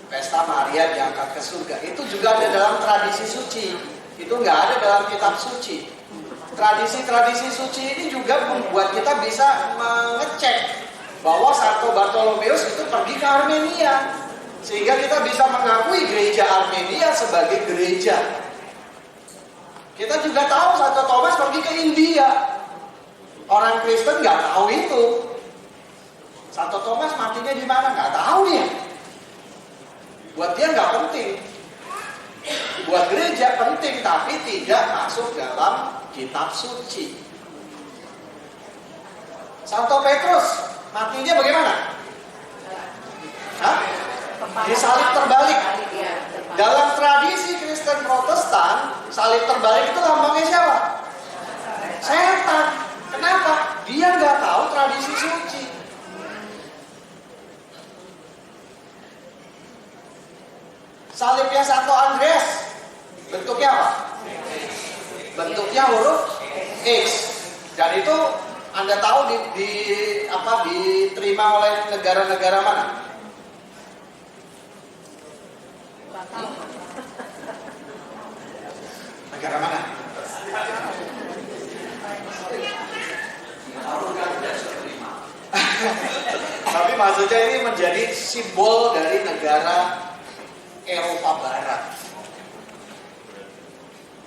Pesta Maria diangkat ke surga. Itu juga ada dalam tradisi suci. Itu nggak ada dalam kitab suci. Tradisi-tradisi suci ini juga membuat kita bisa mengecek bahwa Santo Bartolomeus itu pergi ke Armenia, sehingga kita bisa mengakui gereja Armenia sebagai gereja. Kita juga tahu Santo Thomas pergi ke India. Orang Kristen nggak tahu itu. Santo Thomas matinya di mana nggak tahu dia. Buat dia nggak penting. Buat gereja penting, tapi tidak masuk dalam kitab suci. Santo Petrus matinya bagaimana? Hah? Disalib terbalik. Dalam tradisi Kristen Protestan, salib terbalik itu lambangnya siapa? Setan. Kenapa? Dia nggak tahu tradisi suci. Salibnya Santo Andreas bentuknya apa? Bentuknya huruf X. Dan itu Anda tahu diterima oleh negara-negara mana? Negara mana? Tapi maksudnya ini menjadi simbol dari negara Eropa Barat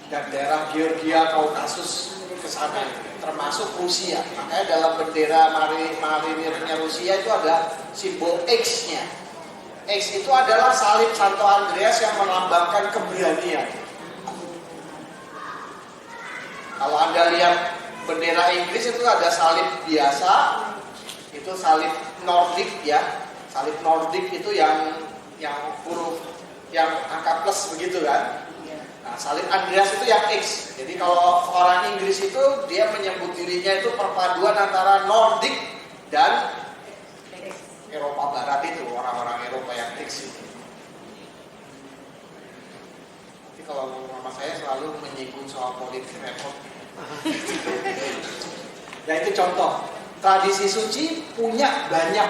dan daerah Georgia, Kaukasus ke sana, termasuk Rusia. Makanya dalam bendera marinirnya Rusia itu ada simbol X-nya. X itu adalah salib Santo Andreas yang melambangkan keberanian. Kalau Anda lihat bendera Inggris itu ada salib biasa, itu salib Nordik ya. Salib Nordik itu yang huruf yang angka plus begitu kan. Nah, salib Andreas itu yang X. Jadi kalau orang Inggris itu dia menyebut dirinya itu perpaduan antara Nordik dan Eropa Barat itu, orang-orang Eropa yang X itu. Jadi kalau mama saya selalu menyinggung soal politik repot. Ya itu contoh. Tradisi suci punya banyak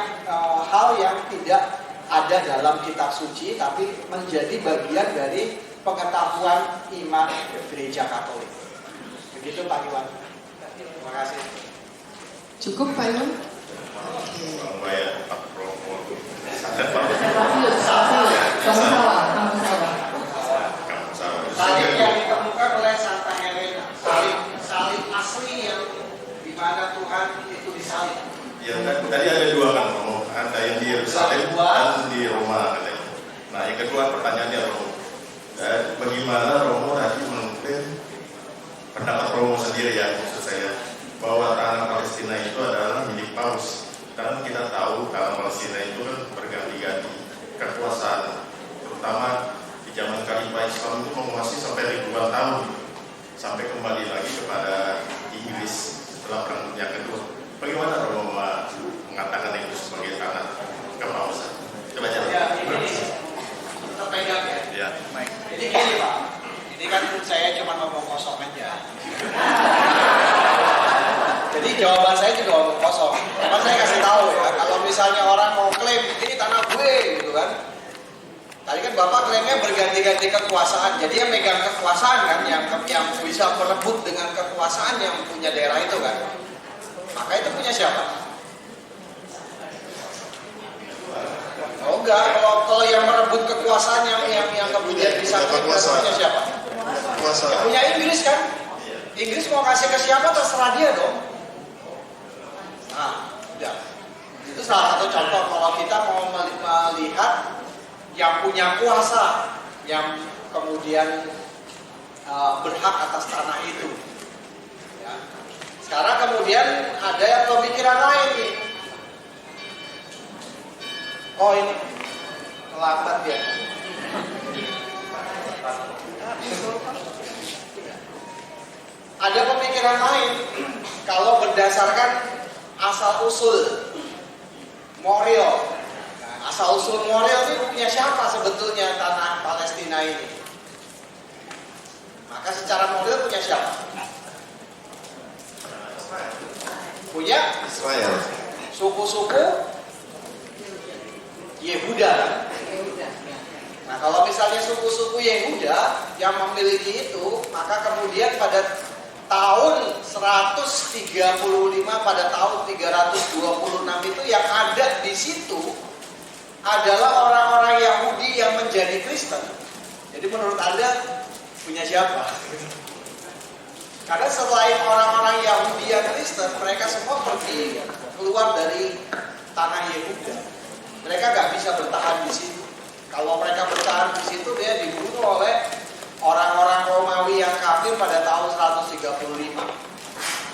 hal yang tidak ada dalam kitab suci, tapi menjadi bagian dari pengetahuan iman gereja Katolik. Begitu Pak Iwan. Terima kasih. Cukup Pak Iwan? Salib yang ditemukan oleh Santa Helena, salib asli yang dimana Tuhan itu disalib. Ya kan tadi ada dua kan, ada yang di Yerusalem dan di Roma katanya. Nah yang kedua pertanyaannya Romo, bagaimana Romo tadi mengklaim pendapat Romo sendiri ya, maksud saya bahwa tanah Palestina itu adalah milik Paus. Karena kita tahu tanah Palestina itu kan berganti-ganti kekuasaan, terutama di zaman Khalifah Islam itu menguasai sampai ribuan tahun, sampai kembali lagi kepada Inggris setelah Perang Dunia Kedua. Bagaimana Romo mengatakan itu sebagai tanah kepausan? Coba jawab. Ya, ini kita pegang ya. Ya. Baik. Jadi gini Pak, ini kan saya cuma ngomong kosong aja. Jadi Jadi jawaban saya juga omong kosong. Cuman saya kasih tahu ya, kalau misalnya orang mau klaim ini tanah gue gitu kan. Tadi kan Bapak klaimnya berganti-ganti kekuasaan. Jadi yang megang kekuasaan kan, yang bisa merebut dengan kekuasaan yang punya daerah itu kan. Maka itu punya siapa? Oh enggak, kalau yang merebut kekuasaan yang kemudian bisa punya siapa? Yang punya Inggris kan? Inggris mau kasih ke siapa terserah dia dong. Nah, udah. Itu salah satu contoh kalau kita mau melihat yang punya kuasa, yang kemudian berhak atas tanah itu. Ya. Sekarang kemudian ada yang pemikiran lain nih. Oh ini terlambat dia. Ada pemikiran lain kalau berdasarkan asal usul moral. Nah, asal usul moral ini punya siapa sebetulnya tanah Palestina ini? Maka secara moral punya siapa? Punya Israel. Suku-suku Yehuda. Nah kalau misalnya suku-suku Yehuda yang memiliki itu, maka kemudian pada tahun 135 pada tahun 326 itu yang ada di situ adalah orang-orang Yahudi yang menjadi Kristen. Jadi menurut Anda punya siapa? Karena selain orang-orang Yahudi yang Kristen, mereka semua pergi keluar dari tanah Yehuda. Mereka nggak bisa bertahan di situ. Kalau mereka bertahan di situ, dia dibunuh oleh orang-orang Romawi yang kafir pada tahun 135.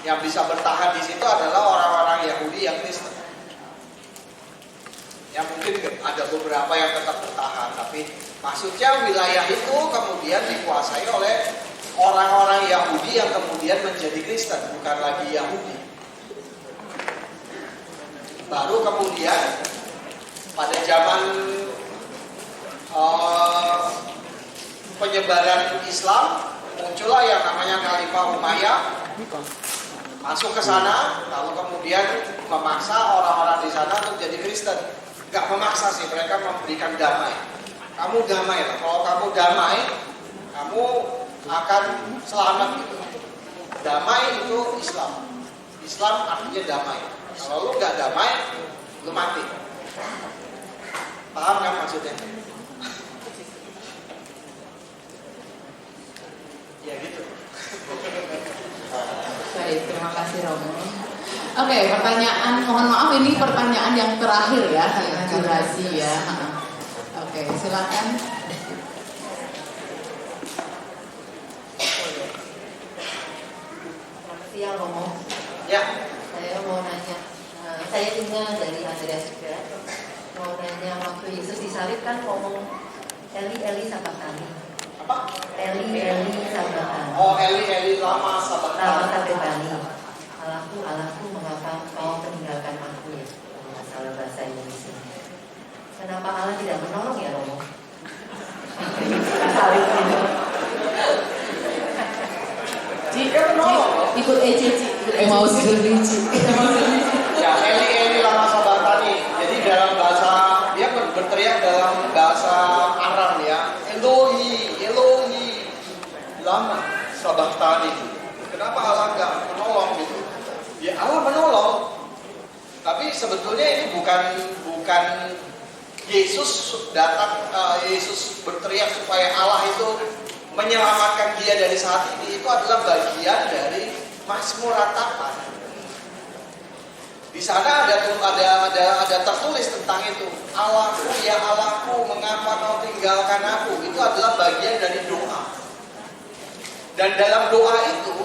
Yang bisa bertahan di situ adalah orang-orang Yahudi yang Kristen. Yang mungkin ada beberapa yang tetap bertahan, tapi maksudnya wilayah itu kemudian dikuasai oleh orang-orang Yahudi yang kemudian menjadi Kristen, bukan lagi Yahudi. Baru kemudian pada zaman penyebaran Islam muncullah yang namanya Khalifah Umayyah masuk ke sana, lalu kemudian memaksa orang-orang di sana untuk jadi Kristen. Gak memaksa sih, mereka memberikan damai. Kamu damai lah, kalau kamu damai, kamu akan selamat gitu. Damai itu Islam. Islam artinya damai. Kalau lu gak damai, lu mati. Paham kan maksudnya? Ya gitu. Baik, terima kasih Romo. Oke, pertanyaan, mohon maaf ini pertanyaan yang terakhir ya, durasi ya. Oke, silakan. Selamat siang Romo. Ya. Saya mau nanya, saya tinggal dari Andreas juga. Mau nanya, waktu Yesus disalib kan ngomong Eli Eli sabachthani. Apa? Eli Eli sabachthani. Oh, Eli lama sabachthani. Allahku, mengapa kau meninggalkan aku ya? Masalah bahasa Indonesia. Kenapa Allah tidak menolong ya Romo? Salib ini. Jika menolong, ikut Cici. Emosi Ya, Eli lama sabachthani. Jadi dalam bahasa dia berteriak dalam bahasa Aram ya. Elohi lama sabachthani. Kenapa Allah nggak menolong gitu? Ya Allah menolong, tapi sebetulnya ini bukan Yesus datang, Yesus berteriak supaya Allah itu menyelamatkan dia dari saat ini. Itu adalah bagian dari Mazmur ratapan. Di sana ada tertulis tentang itu. Allahku ya Allahku, mengapa kau tinggalkan aku? Itu adalah bagian dari doa. Dan dalam doa itu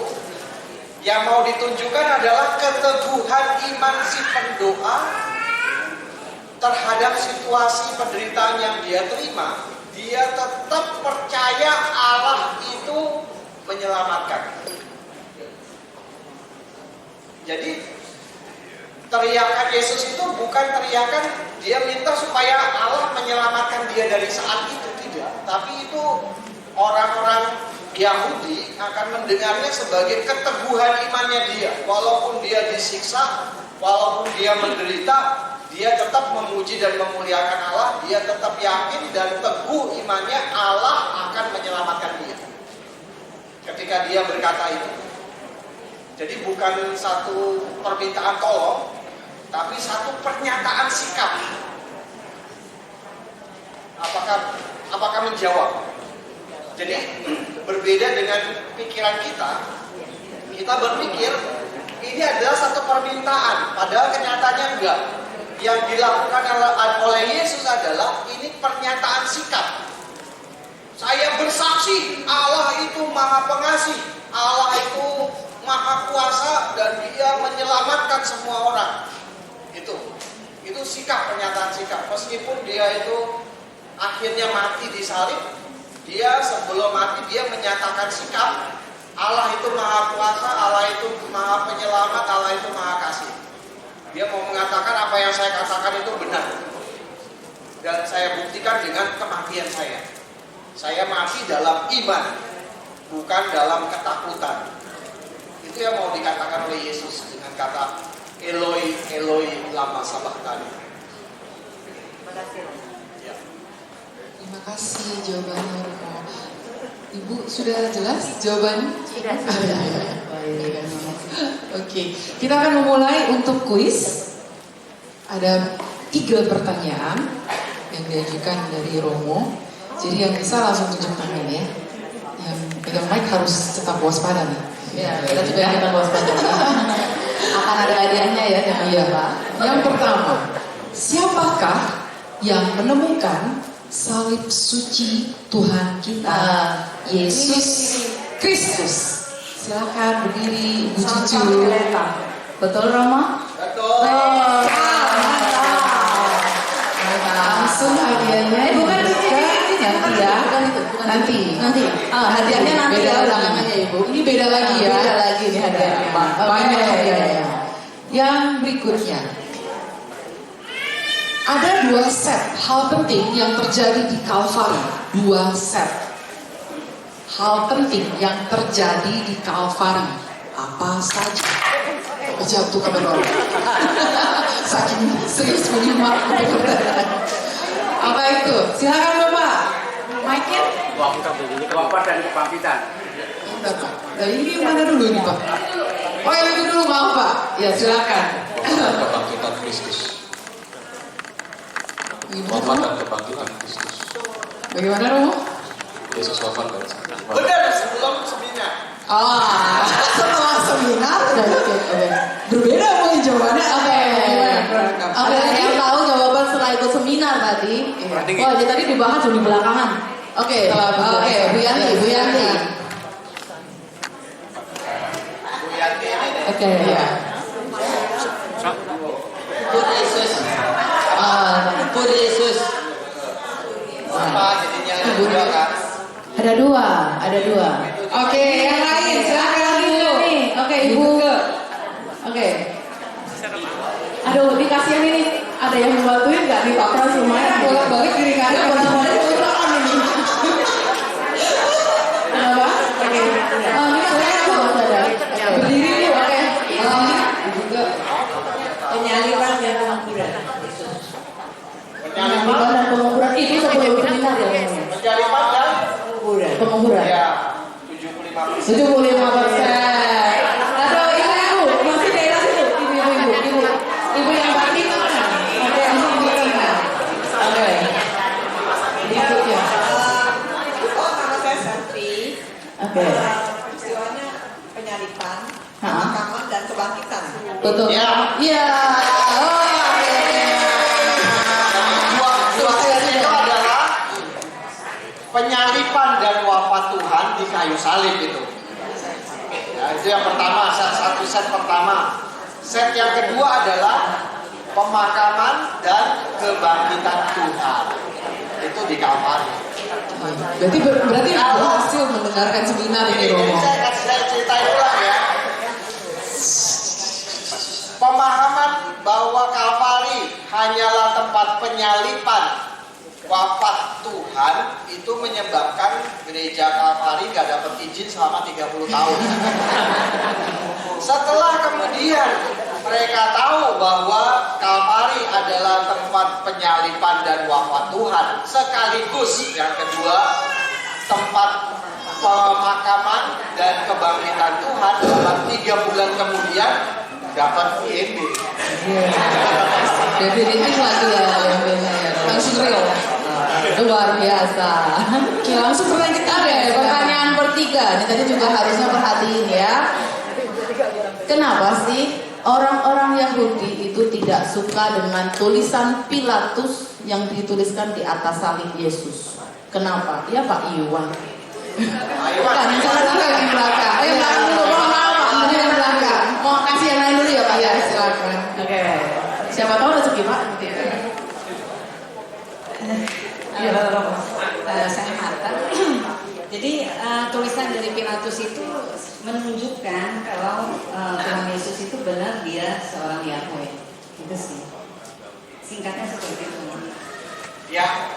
yang mau ditunjukkan adalah keteguhan iman si pendoa terhadap situasi penderitaan yang dia terima. Dia tetap percaya Allah itu menyelamatkan. Jadi teriakan Yesus itu bukan teriakan dia minta supaya Allah menyelamatkan dia dari saat itu, tidak. Tapi itu orang-orang Yahudi akan mendengarnya sebagai keteguhan imannya dia. Walaupun dia disiksa, walaupun dia menderita, dia tetap memuji dan memuliakan Allah. Dia tetap yakin dan teguh imannya Allah akan menyelamatkan dia ketika dia berkata itu. Jadi bukan satu permintaan tolong, tapi satu pernyataan sikap. Apakah menjawab? Jadi berbeda dengan pikiran kita berpikir ini adalah satu permintaan, padahal kenyataannya enggak. Yang dilakukan oleh Yesus adalah ini pernyataan sikap. Saya bersaksi Allah itu maha pengasih, Allah itu maha kuasa dan dia menyelamatkan semua orang. Itu sikap, pernyataan sikap. Meskipun dia itu akhirnya mati di salib, dia sebelum mati dia menyatakan sikap Allah itu maha kuasa, Allah itu maha penyelamat, Allah itu maha kasih. Dia mau mengatakan apa yang saya katakan itu benar dan saya buktikan dengan kematian saya. Saya mati dalam iman, bukan dalam ketakutan. Itu yang mau dikatakan oleh Yesus dengan kata Eloi, Eloi, lama sabachthani. Terima kasih. Terima kasih jawabannya Romo. Ibu sudah jelas jawabannya? Sudah. Oke, kita akan memulai untuk kuis. Ada 3 pertanyaan yang diajukan dari Romo. Jadi yang bisa langsung tunjuk tangan ya. Yang pegang mic harus tetap waspada nih. Ya, kita juga kita waspada. Akan ada hadiahnya ya, jangan lupa. Yang pertama, siapakah yang menemukan salib suci Tuhan kita, Yesus Kristus? Silakan berdiri, Ibu Cucu. Betul Roma? Betul. Langsung hadiahnya bukan nanti ya. Nanti. Hadiahnya nanti beda ya lagi. belakangannya Ibu. Ini beda lagi ya. Beda lagi nih hadiahnya. Banyak hadiahnya. Yang berikutnya. Ada 2 set hal penting yang terjadi di Kalvari. 2 set hal penting yang terjadi di Kalvari. Apa saja? Jawab tuh kabar orang. Saking serius menyimak. Apa itu? Silakan Bapak. Mic-nya. Wafat dan kebangkitan. Nah ini mana dulu ini Pak? Oh yang itu dulu maaf Pak. Ya silakan. Kebangkitan Kristus. Wafat dan kebangkitan Kristus. Bagaimana Romo? Yesus wafat dan Benar, sebelum seminar. Setelah seminar. Berbeda mungkin jawabannya. Ada yang tahu jawaban setelah ikut seminar tadi. Oh, jadi tadi dibahas di belakangan. Oke, Bu Yanti. Bu Yanti ini. Oke, ya. Pur Yesus. Apa jadinya juga kan? Ada dua. Oke, yang lain silakan Ibu. Oke, Ibu. Oke. Aduh, dikasihan ini. Ada yang membantuin nggak nih Pak Pras lumayan bolak-balik kiri kanan bolak-balik turun ini. Kenapa? Oke. Ini saya ada. Berdiri dulu, oke. Juga penyaliran dan pengukuran. Penyaliran dan pengukuran itu sebelum seminar ya. Penyaliran dan pengukuran. Ya, 75%. 75%. Aduh, ibu, masih daerah situ. Ibu yang tadi mana? Oke, langsung di tengah. Oke. Berikutnya. Nama saya Santi. Oke. Peristiwanya penyalipan, pemakaman dan kebangkitan. Betul. Ya. Iya. Oh, oke. Dua set itu adalah penyalipan dan wafat Tuhan di kayu salib itu. Ya, itu yang pertama, satu set pertama. Set yang kedua adalah pemakaman dan kebangkitan Tuhan. Itu di Kalvari. Berarti berhasil mendengarkan seminar ini Romo. Saya ceritain ulang ya. Pemahaman bahwa Kalvari hanyalah tempat penyalipan wafat Tuhan itu menyebabkan gereja Kalvari gak dapat izin selama 30 tahun. Setelah kemudian mereka tahu bahwa Kalvari adalah tempat penyaliban dan wafat Tuhan, sekaligus yang kedua tempat pemakaman dan kebangkitan Tuhan, dalam 3 bulan kemudian dapat IMB. Definitif lagi ya, langsung real. Luar biasa. Oke, langsung pertanyaan kita Pertanyaan bertiga, ini tadi juga harusnya perhatiin ya. Kenapa sih orang-orang Yahudi itu tidak suka dengan tulisan Pilatus yang dituliskan di atas salib Yesus? Kenapa? Ya Pak Iwan. Bukan, yang salah juga yang di belakang. Ayo belakang dulu, mohon maaf Pak, ini yang belakang. Mau kasih yang lain dulu ya Pak? Ya silakan. Oke. Siapa tahu rezeki Pak? Saya Marta. Jadi tulisan dari Pilatus itu menunjukkan kalau Tuhan Yesus itu benar dia seorang Yahweh. Itu sih. Singkatnya seperti itu. Ya.